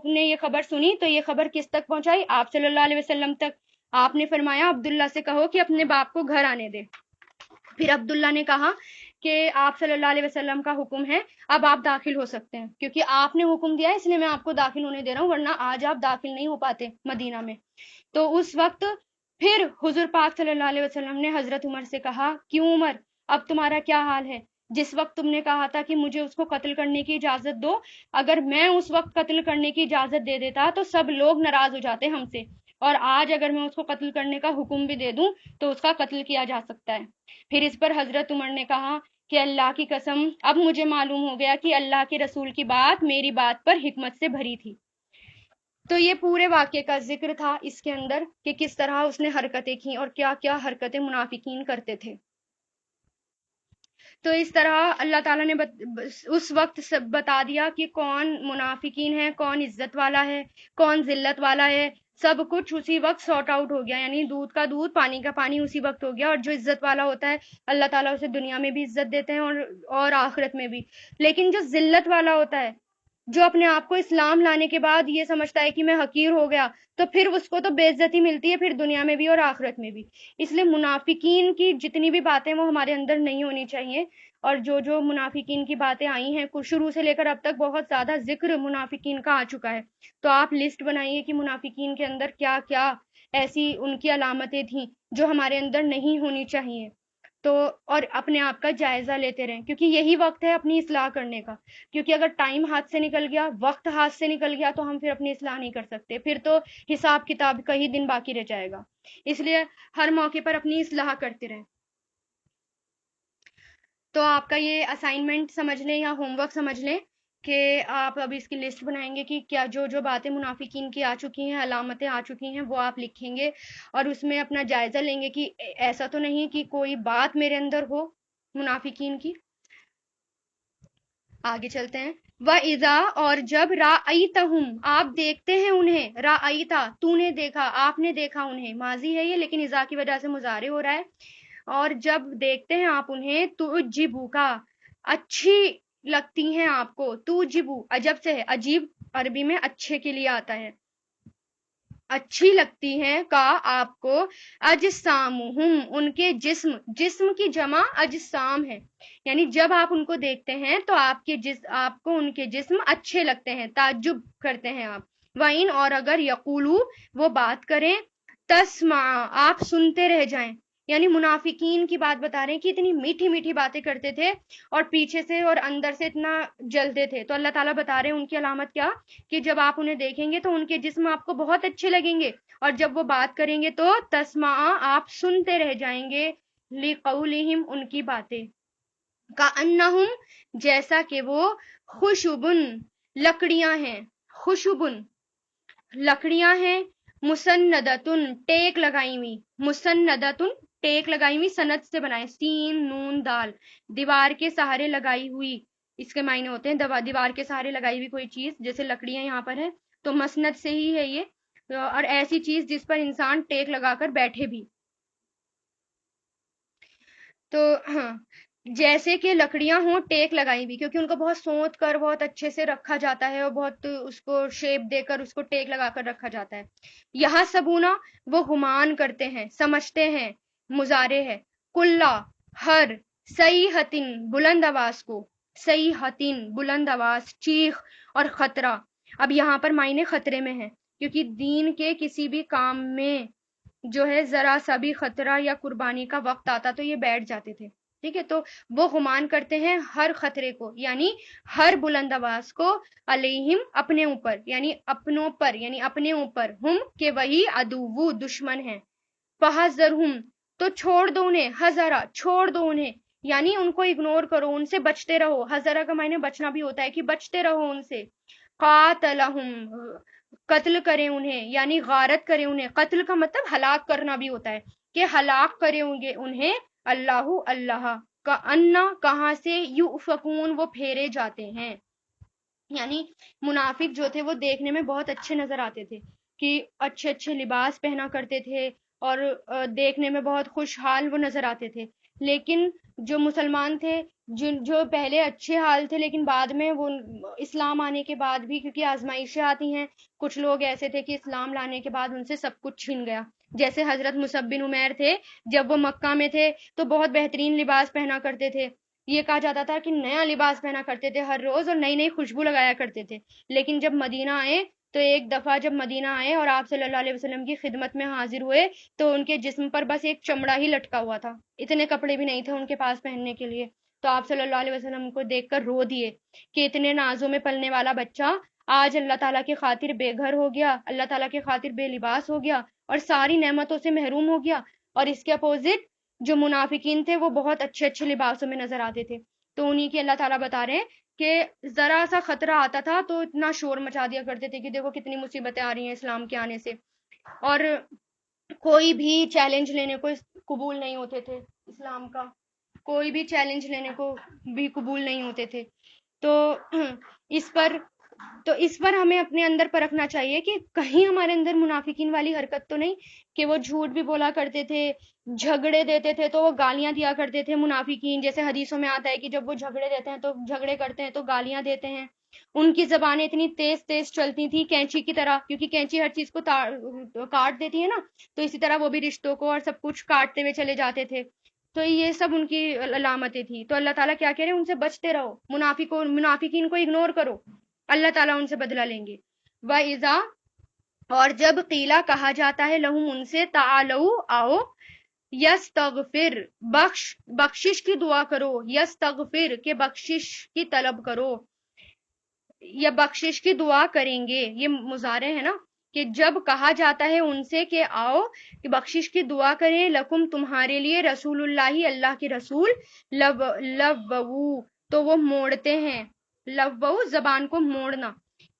نے یہ خبر سنی تو یہ خبر کس تک پہنچائی؟ آپ صلی اللہ علیہ وسلم تک۔ آپ نے فرمایا عبداللہ سے کہو کہ اپنے باپ کو گھر آنے دے۔ پھر عبداللہ نے کہا کہ آپ صلی اللہ علیہ وسلم کا حکم ہے، اب آپ داخل ہو سکتے ہیں، کیونکہ آپ نے حکم دیا اس لیے میں آپ کو داخل ہونے دے رہا ہوں، ورنہ آج آپ داخل نہیں ہو پاتے مدینہ میں۔ تو اس وقت پھر حضور پاک صلی اللہ علیہ وسلم نے حضرت عمر سے کہا، کیوں عمر، اب تمہارا کیا حال ہے؟ جس وقت تم نے کہا تھا کہ مجھے اس کو قتل کرنے کی اجازت دو، اگر میں اس وقت قتل کرنے کی اجازت دے دیتا تو سب لوگ ناراض ہو جاتے ہم سے، اور آج اگر میں اس کو قتل کرنے کا حکم بھی دے دوں تو اس کا قتل کیا جا سکتا ہے۔ پھر اس پر حضرت عمر نے کہا کہ اللہ کی قسم، اب مجھے معلوم ہو گیا کہ اللہ کے رسول کی بات میری بات پر حکمت سے بھری تھی۔ تو یہ پورے واقعے کا ذکر تھا اس کے اندر کہ کس طرح اس نے حرکتیں کی اور کیا کیا حرکتیں منافقین کرتے تھے۔ تو اس طرح اللہ تعالیٰ نے اس وقت بتا دیا کہ کون منافقین ہے، کون عزت والا ہے، کون ذلت والا ہے، سب کچھ اسی وقت سارٹ آؤٹ ہو گیا، یعنی دودھ کا دودھ پانی کا پانی اسی وقت ہو گیا۔ اور جو عزت والا ہوتا ہے اللہ تعالیٰ اسے دنیا میں بھی عزت دیتے ہیں اور آخرت میں بھی، لیکن جو ذلت والا ہوتا ہے، جو اپنے آپ کو اسلام لانے کے بعد یہ سمجھتا ہے کہ میں حقیر ہو گیا، تو پھر اس کو تو بے عزتی ملتی ہے، پھر دنیا میں بھی اور آخرت میں بھی۔ اس لیے منافقین کی جتنی بھی باتیں وہ ہمارے اندر نہیں ہونی چاہیے، اور جو منافقین کی باتیں آئی ہیں شروع سے لے کر اب تک بہت زیادہ ذکر منافقین کا آ چکا ہے، تو آپ لسٹ بنائیے کہ منافقین کے اندر کیا کیا ایسی ان کی علامتیں تھیں جو ہمارے اندر نہیں ہونی چاہیے، تو اور اپنے آپ کا جائزہ لیتے رہیں، کیونکہ یہی وقت ہے اپنی اصلاح کرنے کا، کیونکہ اگر ٹائم ہاتھ سے نکل گیا، وقت ہاتھ سے نکل گیا، تو ہم پھر اپنی اصلاح نہیں کر سکتے، پھر تو حساب کتاب کا ہی دن باقی رہ جائے گا۔ اس لیے ہر موقع پر اپنی اصلاح کرتے رہیں۔ تو آپ کا یہ اسائنمنٹ سمجھ لیں یا ہوم ورک سمجھ لیں کہ آپ ابھی اس کی لسٹ بنائیں گے کہ کیا جو باتیں منافقین کی آ چکی ہیں، علامتیں آ چکی ہیں، وہ آپ لکھیں گے اور اس میں اپنا جائزہ لیں گے کہ ایسا تو نہیں کہ کوئی بات میرے اندر ہو منافقین کی۔ آگے چلتے ہیں۔ وَإِذَا، اور جب، رَأَيْتَهُمْ، آپ دیکھتے ہیں انہیں، رَأَيْتَ، تو نے دیکھا، آپ نے دیکھا انہیں، ماضی ہے یہ لیکن اذا کی وجہ سے مضارع ہو رہا ہے، اور جب دیکھتے ہیں آپ انہیں، تُعْجِبُکَ، اچھی لگتی ہیں آپ کو، تُعْجِبُ عجب سے ہے، عجیب عربی میں اچھے کے لیے آتا ہے، اچھی لگتی ہیں کا آپ کو، اجسامہم، ان کے جسم، جسم کی جمع اجسام ہے، یعنی جب آپ ان کو دیکھتے ہیں تو آپ کو ان کے جسم اچھے لگتے ہیں، تعجب کرتے ہیں آپ۔ وَإِنْ، اور اگر، یقولو، وہ بات کریں، تسمع، آپ سنتے رہ جائیں، یعنی منافقین کی بات بتا رہے ہیں کہ اتنی میٹھی میٹھی باتیں کرتے تھے اور پیچھے سے اور اندر سے اتنا جلتے تھے، تو اللہ تعالیٰ بتا رہے ہیں ان کی علامت کیا، کہ جب آپ انہیں دیکھیں گے تو ان کے جسم آپ کو بہت اچھے لگیں گے، اور جب وہ بات کریں گے تو تسمع، آپ سنتے رہ جائیں گے، لقولہم، ان کی باتیں، کأنہم، جیسا کہ وہ، خشبن، لکڑیاں ہیں، خشبن، لکڑیاں ہیں، مسندتن، ٹیک لگائی ہوئی، مسندتن، ٹیک لگائی ہوئی، سند سے بنائے، سین نون دال، دیوار کے سہارے لگائی ہوئی، اس کے معنی ہوتے ہیں دیوار کے سہارے لگائی ہوئی کوئی چیز، جیسے لکڑیاں یہاں پر ہے تو مسند سے ہی ہے یہ، اور ایسی چیز جس پر انسان ٹیک لگا کر بیٹھے بھی. تو ہاں، جیسے کہ لکڑیاں ہوں ٹیک لگائی بھی، کیونکہ ان کو بہت سونت کر بہت اچھے سے رکھا جاتا ہے اور بہت اس کو شیپ دے کر اس کو ٹیک لگا کر رکھا جاتا ہے. یہاں سبونا وہ گمان کرتے ہیں، سمجھتے ہیں، مضارع ہے. کلا ہر، صیحتن بلند آواز کو، صیحتن بلند آواز، چیخ اور خطرہ. اب یہاں پر معنی خطرے میں ہے، کیونکہ دین کے کسی بھی کام میں جو ہے ذرا سا بھی خطرہ یا قربانی کا وقت آتا تو یہ بیٹھ جاتے تھے. ٹھیک ہے، تو وہ گمان کرتے ہیں ہر خطرے کو، یعنی ہر بلند آواز کو، علیہم اپنے اوپر، یعنی اپنوں پر، یعنی اپنے اوپر، ہم کہ وہی عدو دشمن ہیں. فحذرہم تو چھوڑ دو انہیں، حذرا چھوڑ دو انہیں، یعنی ان کو اگنور کرو، ان سے بچتے رہو. حذرا کا معنی بچنا بھی ہوتا ہے کہ بچتے رہو ان سے. قاتلہم قتل کریں انہیں، یعنی غارت کریں انہیں. قتل کا مطلب ہلاک کرنا بھی ہوتا ہے، کہ ہلاک کریں گے انہیں اللہ اللہ کا انا کہاں سے یؤفکون وہ پھیرے جاتے ہیں. یعنی منافق جو تھے وہ دیکھنے میں بہت اچھے نظر آتے تھے، کہ اچھے اچھے لباس پہنا کرتے تھے اور دیکھنے میں بہت خوشحال وہ نظر آتے تھے. لیکن جو مسلمان تھے، جو پہلے اچھے حال تھے لیکن بعد میں وہ اسلام آنے کے بعد بھی، کیونکہ آزمائشیں آتی ہیں، کچھ لوگ ایسے تھے کہ اسلام لانے کے بعد ان سے سب کچھ چھن گیا. جیسے حضرت مصعب بن عمیر تھے، جب وہ مکہ میں تھے تو بہت بہترین لباس پہنا کرتے تھے. یہ کہا جاتا تھا کہ نیا لباس پہنا کرتے تھے ہر روز اور نئی نئی خوشبو لگایا کرتے تھے. لیکن جب مدینہ آئے تو ایک دفعہ جب مدینہ آئے اور آپ صلی اللہ علیہ وسلم کی خدمت میں حاضر ہوئے تو ان کے جسم پر بس ایک چمڑا ہی لٹکا ہوا تھا، اتنے کپڑے بھی نہیں تھے ان کے پاس پہننے کے لیے. تو آپ صلی اللہ علیہ وسلم کو دیکھ کر رو دیے کہ اتنے نازوں میں پلنے والا بچہ آج اللہ تعالیٰ کی خاطر بے گھر ہو گیا، اللہ تعالیٰ کی خاطر بے لباس ہو گیا اور ساری نعمتوں سے محروم ہو گیا. اور اس کے اپوزٹ جو منافقین تھے وہ بہت اچھے اچھے لباسوں میں نظر آتے تھے. تو انہی کی اللہ تعالیٰ بتا رہے ہیں کہ ذرا سا خطرہ آتا تھا تو اتنا شور مچا دیا کرتے تھے کہ دیکھو کتنی مصیبتیں آ رہی ہیں اسلام کے آنے سے. اور کوئی بھی چیلنج لینے کو قبول نہیں ہوتے تھے، اسلام کا کوئی بھی چیلنج لینے کو بھی قبول نہیں ہوتے تھے. تو اس پر ہمیں اپنے اندر پرکھنا چاہیے کہ کہیں ہمارے اندر منافقین والی حرکت تو نہیں کہ وہ جھوٹ بھی بولا کرتے تھے، جھگڑے دیتے تھے تو وہ گالیاں دیا کرتے تھے منافقین. جیسے حدیثوں میں آتا ہے کہ جب وہ جھگڑے دیتے ہیں تو جھگڑے کرتے ہیں تو گالیاں دیتے ہیں. ان کی زبانیں اتنی تیز تیز چلتی تھی کینچی کی طرح، کیونکہ کینچی ہر چیز کو کاٹ دیتی ہے نا، تو اسی طرح وہ بھی رشتوں کو اور سب کچھ کاٹتے ہوئے چلے جاتے تھے. تو یہ سب ان کی علامتیں تھی. تو اللہ تعالیٰ کیا کہہ رہے ہیں، ان سے بچتے رہو، منافقین کو اگنور کرو، اللہ تعالیٰ ان سے بدلہ لیں گے. وَإِذَا اور جب قیلا کہا جاتا ہے لہم ان سے، تعالو آؤ، یستغفر بخشش کی دعا کرو، یستغفر کہ بخشش کی طلب کرو یا بخشش کی دعا کریں گے. یہ مضارع ہے نا، کہ جب کہا جاتا ہے ان سے کہ آؤ کہ بخشش کی دعا کریں، لکم تمہارے لیے، رسول اللہ اللہ کے رسول، لوو تو وہ موڑتے ہیں، لوو زبان کو موڑنا،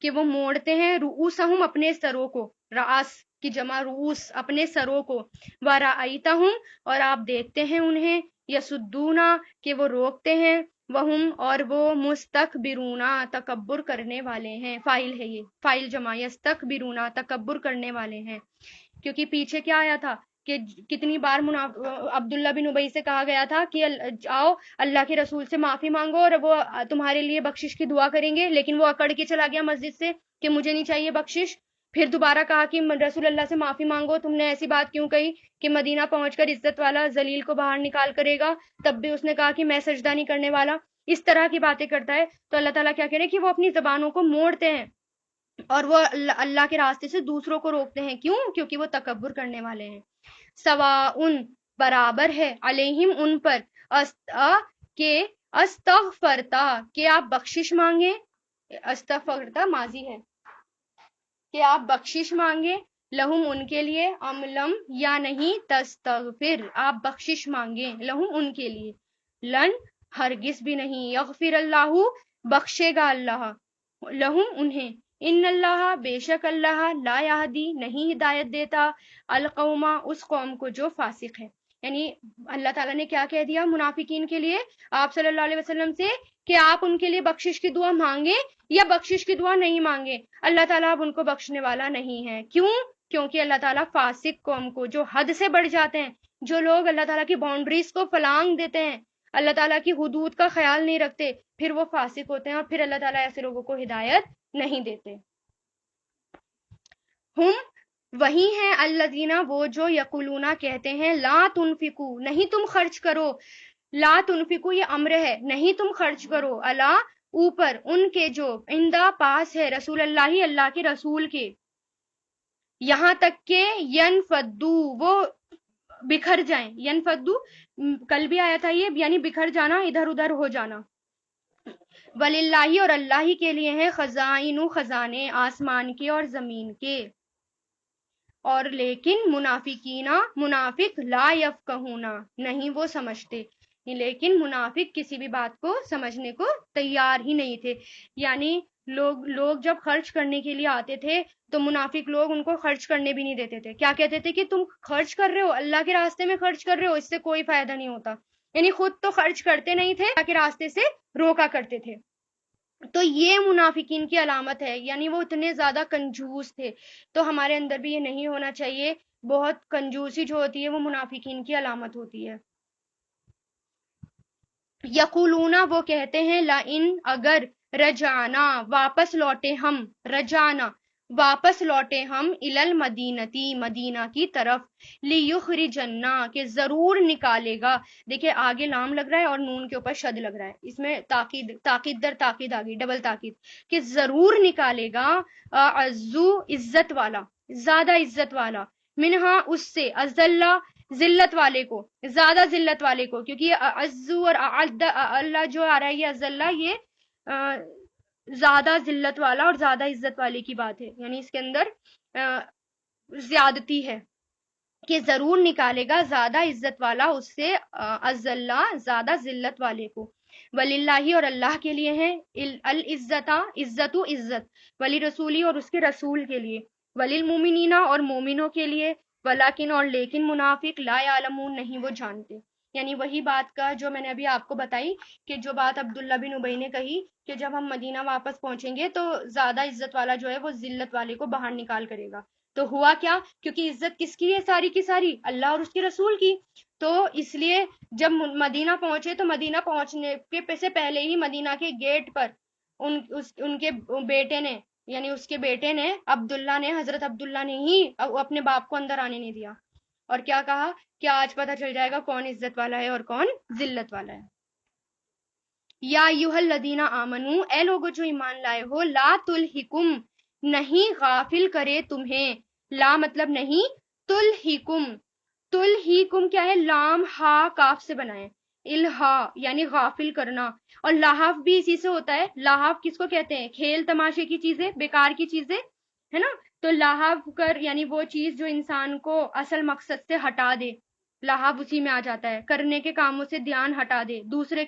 کہ وہ موڑتے ہیں، رؤوسہم اپنے سروں کو، رأس کی جمع رؤوس اپنے سروں کو، ورأیتہم اور آپ دیکھتے ہیں انہیں، یسدونا کہ وہ روکتے ہیں، وہم اور وہ مستکبرونا تکبر کرنے والے ہیں. فائل ہے یہ، فائل جمع، یستکبرونا تکبر کرنے والے ہیں. کیونکہ پیچھے کیا آیا تھا کہ کتنی بار عبداللہ بن ابی سے کہا گیا تھا کہ آؤ اللہ کے رسول سے معافی مانگو اور وہ تمہارے لیے بخشش کی دعا کریں گے، لیکن وہ اکڑ کے چلا گیا مسجد سے کہ مجھے نہیں چاہیے بخشش. پھر دوبارہ کہا کہ رسول اللہ سے معافی مانگو، تم نے ایسی بات کیوں کہی کہ مدینہ پہنچ کر عزت والا ذلیل کو باہر نکال کرے گا، تب بھی اس نے کہا کہ میں سجدہ نہیں کرنے والا. اس طرح کی باتیں کرتا ہے. تو اللہ تعالیٰ کیا کہہ رہے ہیں کہ وہ اپنی زبانوں کو موڑتے ہیں اور وہ اللہ کے راستے سے دوسروں کو روکتے ہیں. کیوں؟ کیونکہ وہ تکبر کرنے والے ہیں. سواء برابر ہے، علیہم ان پر، کہ استغفرتا کہ آپ بخشش مانگیں، استغفرتا ماضی ہے، کہ آپ بخشش مانگیں، لہم ان کے لیے، ام لم یا نہیں، تستغفر آپ بخشش مانگیں، لہم ان کے لیے، لن ہرگز بھی نہیں، یغفر اللہ بخشے گا اللہ، لہم انہیں، ان اللہ بے شک اللہ، لا یہدی نہیں ہدایت دیتا، القوما اس قوم کو جو فاسق ہے. یعنی اللہ تعالیٰ نے کیا کہہ دیا منافقین کے لیے آپ صلی اللہ علیہ وسلم سے کہ آپ ان کے لیے بخشش کی دعا مانگیں یا بخشش کی دعا نہیں مانگیں. اللہ تعالیٰ اب ان کو بخشنے والا نہیں ہے. کیوں؟ کیونکہ اللہ تعالیٰ فاسق قوم کو، جو حد سے بڑھ جاتے ہیں، جو لوگ اللہ تعالیٰ کی باؤنڈریز کو فلانگ دیتے ہیں، اللہ تعالیٰ کی حدود کا خیال نہیں رکھتے، پھر وہ فاسق ہوتے ہیں اور پھر اللہ تعالیٰ ایسے لوگوں کو ہدایت نہیں دیتے۔ ہم وہی ہیں الذین، وہ جو یقولون کہتے ہیں لا تنفقو، نہیں تم خرچ کرو، لا تنفقو یہ امر ہے، نہیں تم خرچ کرو، اللہ اوپر ان کے جو عندہ پاس ہے رسول اللہ، اللہ کے رسول کے، یہاں تک کہ ینفدو وہ بکھر جائیں، ینفدو کل بھی آیا تھا یہ، یعنی بکھر جانا، ادھر ادھر ہو جانا۔ وللہ اور اللہ ہی کے لیے ہیں خزائن خزانے آسمان کے اور زمین کے، اور لیکن منافق لا یفقہون نہیں وہ سمجھتے، لیکن منافق کسی بھی بات کو سمجھنے کو تیار ہی نہیں تھے، یعنی لوگ جب خرچ کرنے کے لیے آتے تھے تو منافق لوگ ان کو خرچ کرنے بھی نہیں دیتے تھے، کیا کہتے تھے کہ تم خرچ کر رہے ہو، اللہ کے راستے میں خرچ کر رہے ہو، اس سے کوئی فائدہ نہیں ہوتا، یعنی خود تو خرچ کرتے نہیں تھے، اللہ کے راستے سے روکا کرتے تھے۔ تو یہ منافقین کی علامت ہے، یعنی وہ اتنے زیادہ کنجوس تھے، تو ہمارے اندر بھی یہ نہیں ہونا چاہیے، بہت کنجوسی جو ہوتی ہے وہ منافقین کی علامت ہوتی ہے۔ یقولون وہ کہتے ہیں لئن اگر رجعنا واپس لوٹے ہم، رجعنا واپس لوٹے ہم المدینتی مدینہ کی طرف، لیخرجنا کہ ضرور نکالے گا، دیکھیں آگے لام لگ رہا ہے اور نون کے اوپر شد لگ رہا ہے، اس میں تاکید در تاکید آ گئی، ڈبل تاکید، کہ ضرور نکالے گا عزو عزت والا، زیادہ عزت والا، منہا اس سے، ازلہ ذلت والے کو، زیادہ ذلت والے کو، کیونکہ عزو اور اللہ جو آ رہا ہے یہ ازلہ، یہ زیادہ ذلت والا اور زیادہ عزت والے کی بات ہے، یعنی اس کے اندر زیادتی ہے، کہ ضرور نکالے گا زیادہ عزت والا اس سے، ازلہ زیادہ ذلت والے کو، وللہ اور اللہ کے لیے ہے العزت عزت و عزت، ولی رسولی اور اس کے رسول کے لیے، وللمومنین اور مومنوں کے لیے، ولیکن اور لیکن منافق لا یعلمون نہیں وہ جانتے، یعنی وہی بات کا جو میں نے ابھی آپ کو بتائی، کہ جو بات عبداللہ بن ابی نے کہی کہ جب ہم مدینہ واپس پہنچیں گے تو زیادہ عزت والا جو ہے وہ ذلت والے کو باہر نکال کرے گا، تو ہوا کیا، کیونکہ عزت کس کی ہے ساری کی ساری، اللہ اور اس کے رسول کی، تو اس لیے جب مدینہ پہنچے تو مدینہ پہنچنے کے سے پہلے ہی مدینہ کے گیٹ پر ان کے بیٹے نے، یعنی اس کے بیٹے نے، عبداللہ نے، حضرت عبداللہ نے ہی اپنے باپ کو اندر آنے نہیں دیا، اور کیا کہا کہ آج پتہ چل جائے گا کون عزت والا ہے اور کون ذلت والا ہے۔ یا ایھا الذین آمنو، اے لوگو جو ایمان لائے ہو، لا تلہکم نہیں غافل کرے تمہیں، لا مطلب نہیں، تلہکم کیا ہے، لام ہا کاف سے بنائے، الہا یعنی غافل کرنا، اور لہو بھی اسی سے ہوتا ہے، لہو کس کو کہتے ہیں، کھیل تماشے کی چیزیں، بیکار کی چیزیں، ہے نا، تو لہو کر یعنی وہ چیز جو انسان کو اصل مقصد سے ہٹا دے، لہو اسی میں آ جاتا ہے، کرنے کے کاموں سے دھیان ہٹا دے، دوسرے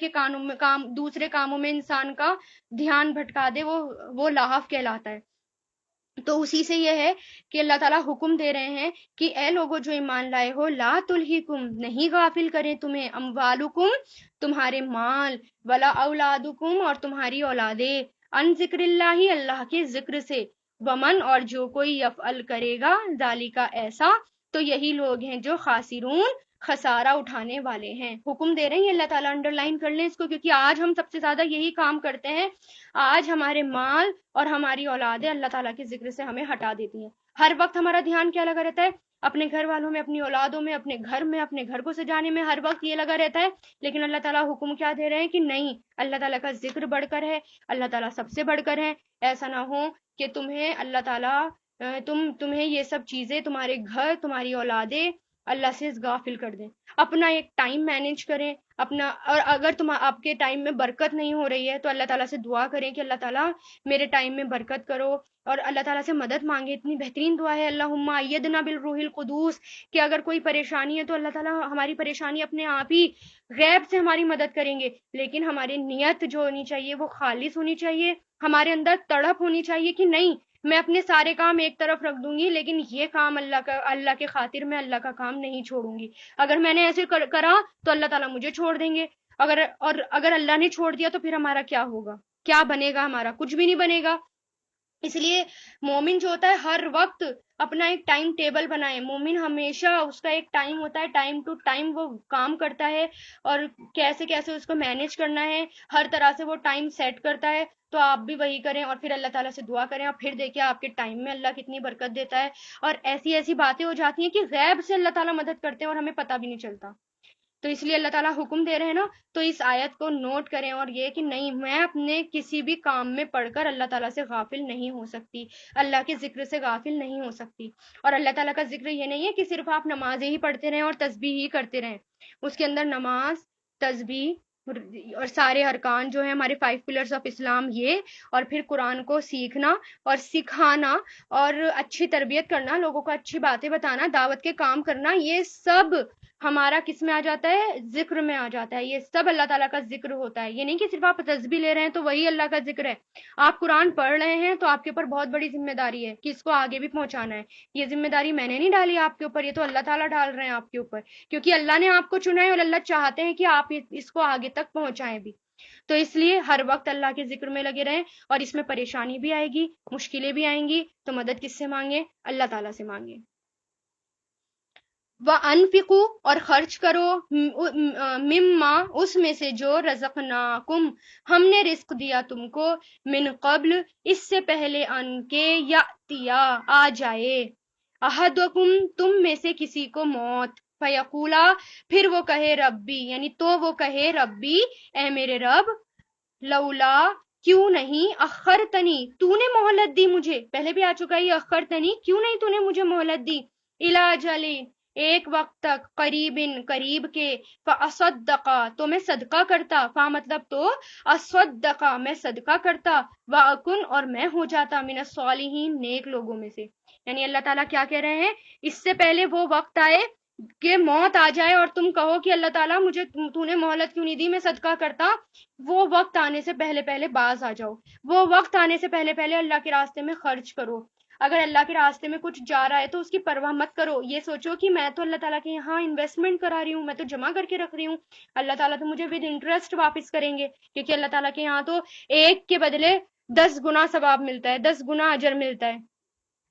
کاموں میں انسان کا دھیان بھٹکا دے، وہ لہو کہلاتا ہے۔ تو اسی سے یہ ہے کہ اللہ تعالیٰ حکم دے رہے ہیں کہ اے لوگو جو ایمان لائے ہو، لا تلہکم نہیں غافل کریں تمہیں، اموالکم تمہارے مال، ولا اولادکم اور تمہاری اولادیں، ان ذکر اللہ اللہ کے ذکر سے، ومن اور جو کوئی یفعل کرے گا ذالکا ایسا، تو یہی لوگ ہیں جو خاسرون خسارہ اٹھانے والے ہیں۔ حکم دے رہے ہیں اللہ تعالیٰ، انڈر لائن کر لیں اس کو، کیونکہ آج ہم سب سے زیادہ یہی کام کرتے ہیں، آج ہمارے مال اور ہماری اولادیں اللہ تعالیٰ کے ذکر سے ہمیں ہٹا دیتی ہیں، ہر وقت ہمارا دھیان کیا لگا رہتا ہے، اپنے گھر والوں میں، اپنی اولادوں میں، اپنے گھر میں، اپنے گھر کو سجانے میں، ہر وقت یہ لگا رہتا ہے، لیکن اللہ تعالیٰ حکم کیا دے رہے ہیں کہ نہیں، اللہ تعالیٰ کا ذکر بڑھ کر ہے، اللہ تعالیٰ سب سے بڑھ کر ہے، ایسا نہ ہو کہ تمہیں اللہ تعالیٰ تمہیں یہ سب چیزیں، تمہارے گھر، تمہاری اولادیں اللہ سے غافل کر دیں۔ اپنا ایک ٹائم مینیج کریں اپنا، اور اگر آپ کے ٹائم میں برکت نہیں ہو رہی ہے تو اللہ تعالیٰ سے دعا کریں کہ اللہ تعالیٰ میرے ٹائم میں برکت کرو، اور اللہ تعالیٰ سے مدد مانگے، اتنی بہترین دعا ہے، اللہم ایدنا بالروح القدوس، کہ اگر کوئی پریشانی ہے تو اللہ تعالیٰ ہماری پریشانی اپنے آپ ہی غیب سے ہماری مدد کریں گے، لیکن ہماری نیت جو ہونی چاہیے وہ خالص ہونی چاہیے، ہمارے اندر تڑپ ہونی چاہیے کہ نہیں، میں اپنے سارے کام ایک طرف رکھ دوں گی لیکن یہ کام اللہ کے خاطر میں اللہ کا کام نہیں چھوڑوں گی، اگر میں نے ایسے کرا تو اللہ تعالیٰ مجھے چھوڑ دیں گے، اگر اللہ نے چھوڑ دیا تو پھر ہمارا کیا ہوگا، کیا بنے گا، ہمارا کچھ بھی نہیں بنے گا۔ اس لیے مومن جو ہوتا ہے ہر وقت اپنا ایک ٹائم ٹیبل بنائے. مومن ہمیشہ اس کا ایک ٹائم ہوتا ہے, ٹائم ٹو ٹائم وہ کام کرتا ہے, اور کیسے کیسے اس کو مینیج کرنا ہے, ہر طرح سے وہ ٹائم سیٹ کرتا ہے. تو آپ بھی وہی کریں اور پھر اللہ تعالیٰ سے دعا کریں, اور پھر دیکھیں آپ کے ٹائم میں اللہ کتنی برکت دیتا ہے. اور ایسی ایسی باتیں ہو جاتی ہیں کہ غیب سے اللہ تعالیٰ مدد کرتے ہیں اور ہمیں پتہ بھی نہیں چلتا. تو اس لیے اللہ تعالیٰ حکم دے رہے ہیں نا, تو اس آیت کو نوٹ کریں, اور یہ کہ نہیں, میں اپنے کسی بھی کام میں پڑھ کر اللہ تعالیٰ سے غافل نہیں ہو سکتی, اللہ کے ذکر سے غافل نہیں ہو سکتی. اور اللہ تعالیٰ کا ذکر یہ نہیں ہے کہ صرف آپ نمازیں ہی پڑھتے رہیں اور تسبیح ہی کرتے رہیں. اس کے اندر نماز, تسبیح اور سارے ارکان جو ہیں ہمارے 5 پلرز آف اسلام, یہ, اور پھر قرآن کو سیکھنا اور سکھانا, اور اچھی تربیت کرنا, لوگوں کو اچھی باتیں بتانا, دعوت کے کام کرنا, یہ سب ہمارا کس میں آ جاتا ہے, ذکر میں آ جاتا ہے. یہ سب اللہ تعالیٰ کا ذکر ہوتا ہے. یہ نہیں کہ صرف آپ تسبیح لے رہے ہیں تو وہی اللہ کا ذکر ہے. آپ قرآن پڑھ رہے ہیں تو آپ کے اوپر بہت بڑی ذمہ داری ہے کہ اس کو آگے بھی پہنچانا ہے. یہ ذمہ داری میں نے نہیں ڈالی آپ کے اوپر, یہ تو اللہ تعالیٰ ڈال رہے ہیں آپ کے اوپر, کیونکہ اللہ نے آپ کو چنا ہے اور اللہ چاہتے ہیں کہ آپ اس کو آگے تک پہنچائیں بھی. تو اس لیے ہر وقت اللہ کے ذکر میں لگے رہیں, اور اس میں پریشانی بھی آئے گی, مشکلیں بھی آئیں گی, تو مدد کس سے مانگیں, اللہ تعالیٰ سے مانگیں. وَأَنفِقُوا, اور خرچ کرو, مما, اس میں سے جو, رزقناکم, ہم نے رزق دیا تم کو, من قبل, اس سے پہلے, ان کے, یاتیا, آ جائے, احدکم, تم میں سے کسی کو موت, فیقولا, پھر وہ کہے, ربی, یعنی تو وہ کہے, ربی, اے میرے رب, لولا, کیوں نہیں, اخرتنی, تو نے مہلت دی مجھے, پہلے بھی آ چکا ہے یہ اخرتنی, کیوں نہیں تو نے مجھے مہلت دی, الی اجل, ایک وقت تک, قریبن, قریب کے, فاصدقا, تو میں صدقہ کرتا, فا مطلب تو, اصدقا, میں صدقہ کرتا, واکن, اور میں ہو جاتا, من الصالحین, نیک لوگوں میں سے. یعنی اللہ تعالیٰ کیا کہہ رہے ہیں, اس سے پہلے وہ وقت آئے کہ موت آ جائے اور تم کہو کہ اللہ تعالیٰ مجھے تو نے مہلت کیوں نہیں دی, میں صدقہ کرتا, وہ وقت آنے سے پہلے پہلے باز آ جاؤ. وہ وقت آنے سے پہلے پہلے اللہ کے راستے میں خرچ کرو. اگر اللہ کے راستے میں کچھ جا رہا ہے تو اس کی پرواہ مت کرو. یہ سوچو کہ میں تو اللہ تعالیٰ کے یہاں انویسٹمنٹ کرا رہی ہوں, میں تو جمع کر کے رکھ رہی ہوں, اللہ تعالیٰ تو مجھے ود انٹرسٹ واپس کریں گے, کیونکہ اللہ تعالیٰ کے یہاں تو 1 کے بدلے 10 گنا ثواب ملتا ہے, 10 گنا اجر ملتا ہے.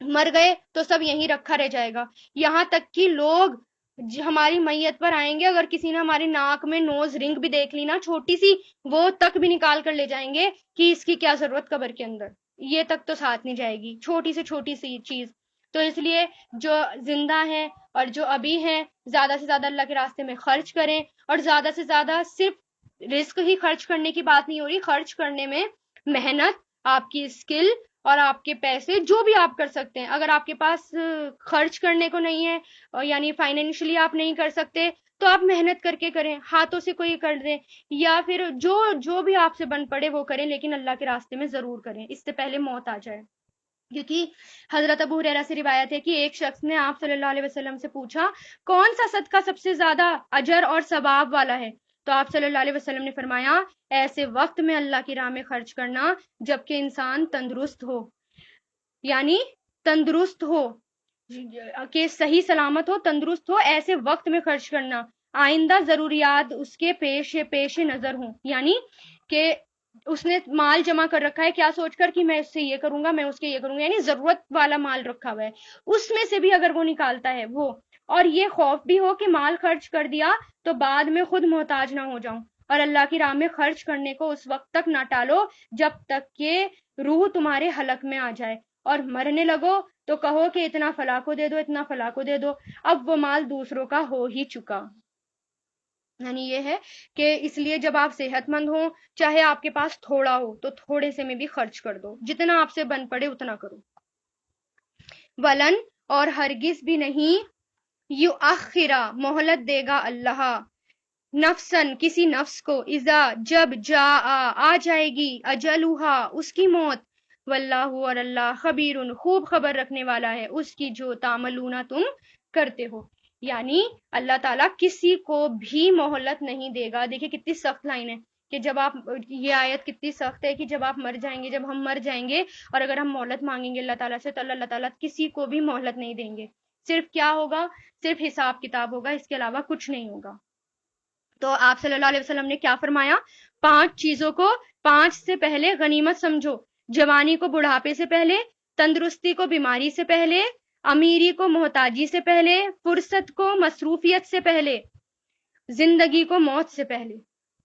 مر گئے تو سب یہیں رکھا رہ جائے گا. یہاں تک کہ لوگ ہماری میت پر آئیں گے, اگر کسی نے ہماری ناک میں نوز رنگ بھی دیکھ لی نا چھوٹی سی, وہ تک بھی نکال کر لے جائیں گے کہ اس کی کیا ضرورت قبر کے اندر, یہ تک تو ساتھ نہیں جائے گی, چھوٹی سے چھوٹی سی چیز. تو اس لیے جو زندہ ہیں اور جو ابھی ہیں, زیادہ سے زیادہ اللہ کے راستے میں خرچ کریں. اور زیادہ سے زیادہ صرف رزق ہی خرچ کرنے کی بات نہیں ہو رہی, خرچ کرنے میں محنت, آپ کی اسکل, اور آپ کے پیسے, جو بھی آپ کر سکتے ہیں. اگر آپ کے پاس خرچ کرنے کو نہیں ہے, یعنی فائنینشلی آپ نہیں کر سکتے, تو آپ محنت کر کے کریں, ہاتھوں سے کوئی کر دیں, یا پھر جو بھی آپ سے بن پڑے وہ کریں, لیکن اللہ کے راستے میں ضرور کریں, اس سے پہلے موت آ جائے. کیونکہ حضرت ابو ہریرہ سے روایت ہے کہ ایک شخص نے آپ صلی اللہ علیہ وسلم سے پوچھا, کون سا صدقہ سب سے زیادہ اجر اور ثواب والا ہے؟ تو آپ صلی اللہ علیہ وسلم نے فرمایا, ایسے وقت میں اللہ کی راہ میں خرچ کرنا جبکہ انسان تندرست ہو, یعنی تندرست ہو, کہ صحیح سلامت ہو, تندرست ہو, ایسے وقت میں خرچ کرنا, آئندہ ضروریات اس کے پیش نظر ہوں. یعنی کہ اس نے مال جمع کر رکھا ہے, کیا سوچ کر کہ میں اس سے یہ کروں گا, میں اس کے یہ کروں گا, یعنی ضرورت والا مال رکھا ہوا ہے, اس میں سے بھی اگر وہ نکالتا ہے وہ, اور یہ خوف بھی ہو کہ مال خرچ کر دیا تو بعد میں خود محتاج نہ ہو جاؤں. اور اللہ کی راہ میں خرچ کرنے کو اس وقت تک نہ ٹالو جب تک کہ روح تمہارے حلق میں آ جائے, اور مرنے لگو تو کہو کہ اتنا فلاں کو دے دو, اتنا فلاں کو دے دو, اب وہ مال دوسروں کا ہو ہی چکا. یعنی یہ ہے کہ اس لیے جب آپ صحت مند ہوں, چاہے آپ کے پاس تھوڑا ہو, تو تھوڑے سے میں بھی خرچ کر دو, جتنا آپ سے بن پڑے اتنا کرو. ولن, اور ہرگز بھی نہیں, یؤخرا, مہلت دے گا اللہ, نفسن, کسی نفس کو, اذا, جب, آ جائے گی, اجلھا, اس کی موت, واللہ, اور اللہ, خبیر, خوب خبر رکھنے والا ہے اس کی جو تعملون, تم کرتے ہو. یعنی اللہ تعالیٰ کسی کو بھی مہلت نہیں دے گا. دیکھیں کتنی سخت لائن ہے کہ جب آپ, یہ آیت کتنی سخت ہے کہ جب آپ مر جائیں گے, جب ہم مر جائیں گے, اور اگر ہم مہلت مانگیں گے اللہ تعالیٰ سے, تو اللہ تعالیٰ کسی کو بھی مہلت نہیں دیں گے. صرف کیا ہوگا, صرف حساب کتاب ہوگا, اس کے علاوہ کچھ نہیں ہوگا. تو آپ صلی اللہ علیہ وسلم نے کیا فرمایا, 5 چیزوں کو 5 سے پہلے غنیمت سمجھو. جوانی کو بڑھاپے سے پہلے، تندرستی کو بیماری سے پہلے، امیری کو محتاجی سے پہلے، فرصت کو مصروفیت سے پہلے، زندگی کو موت سے پہلے.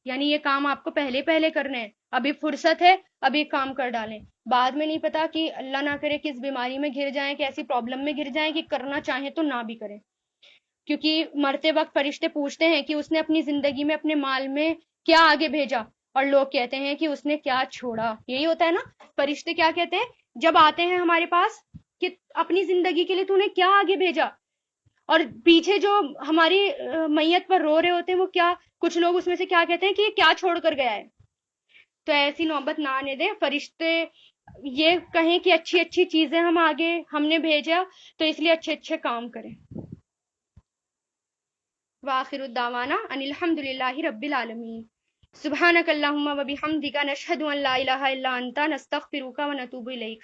یعنی یہ کام آپ کو پہلے پہلے کرنے ہیں. ابھی فرصت ہے، ابھی کام کر ڈالیں. بعد میں نہیں پتا کہ اللہ نہ کرے کس بیماری میں گر جائیں، کہ ایسی پرابلم میں گر جائیں کہ کرنا چاہیں تو نہ بھی کریں. کیونکہ مرتے وقت فرشتے پوچھتے ہیں کہ اس نے اپنی زندگی میں اپنے مال میں کیا آگے بھیجا، اور لوگ کہتے ہیں کہ اس نے کیا چھوڑا. یہی ہوتا ہے نا، فرشتے کیا کہتے ہیں جب آتے ہیں ہمارے پاس کہ اپنی زندگی کے لیے تو نے کیا آگے بھیجا. اور پیچھے جو ہماری میت پر رو رہے ہوتے ہیں وہ کیا، کچھ لوگ اس میں سے کیا کہتے ہیں کہ یہ کیا چھوڑ کر گیا ہے. تو ایسی نوبت نہ آنے دیں. فرشتے یہ کہیں کہ اچھی اچھی چیزیں ہم نے بھیجا، تو اس لیے اچھے اچھے کام کریں. وآخر الدعوانا ان الحمد للہ رب العالمین. سبحانک اللہم و بحمدک نشہد ان لا الہ الا انت نستغفرک و نتوب الیک.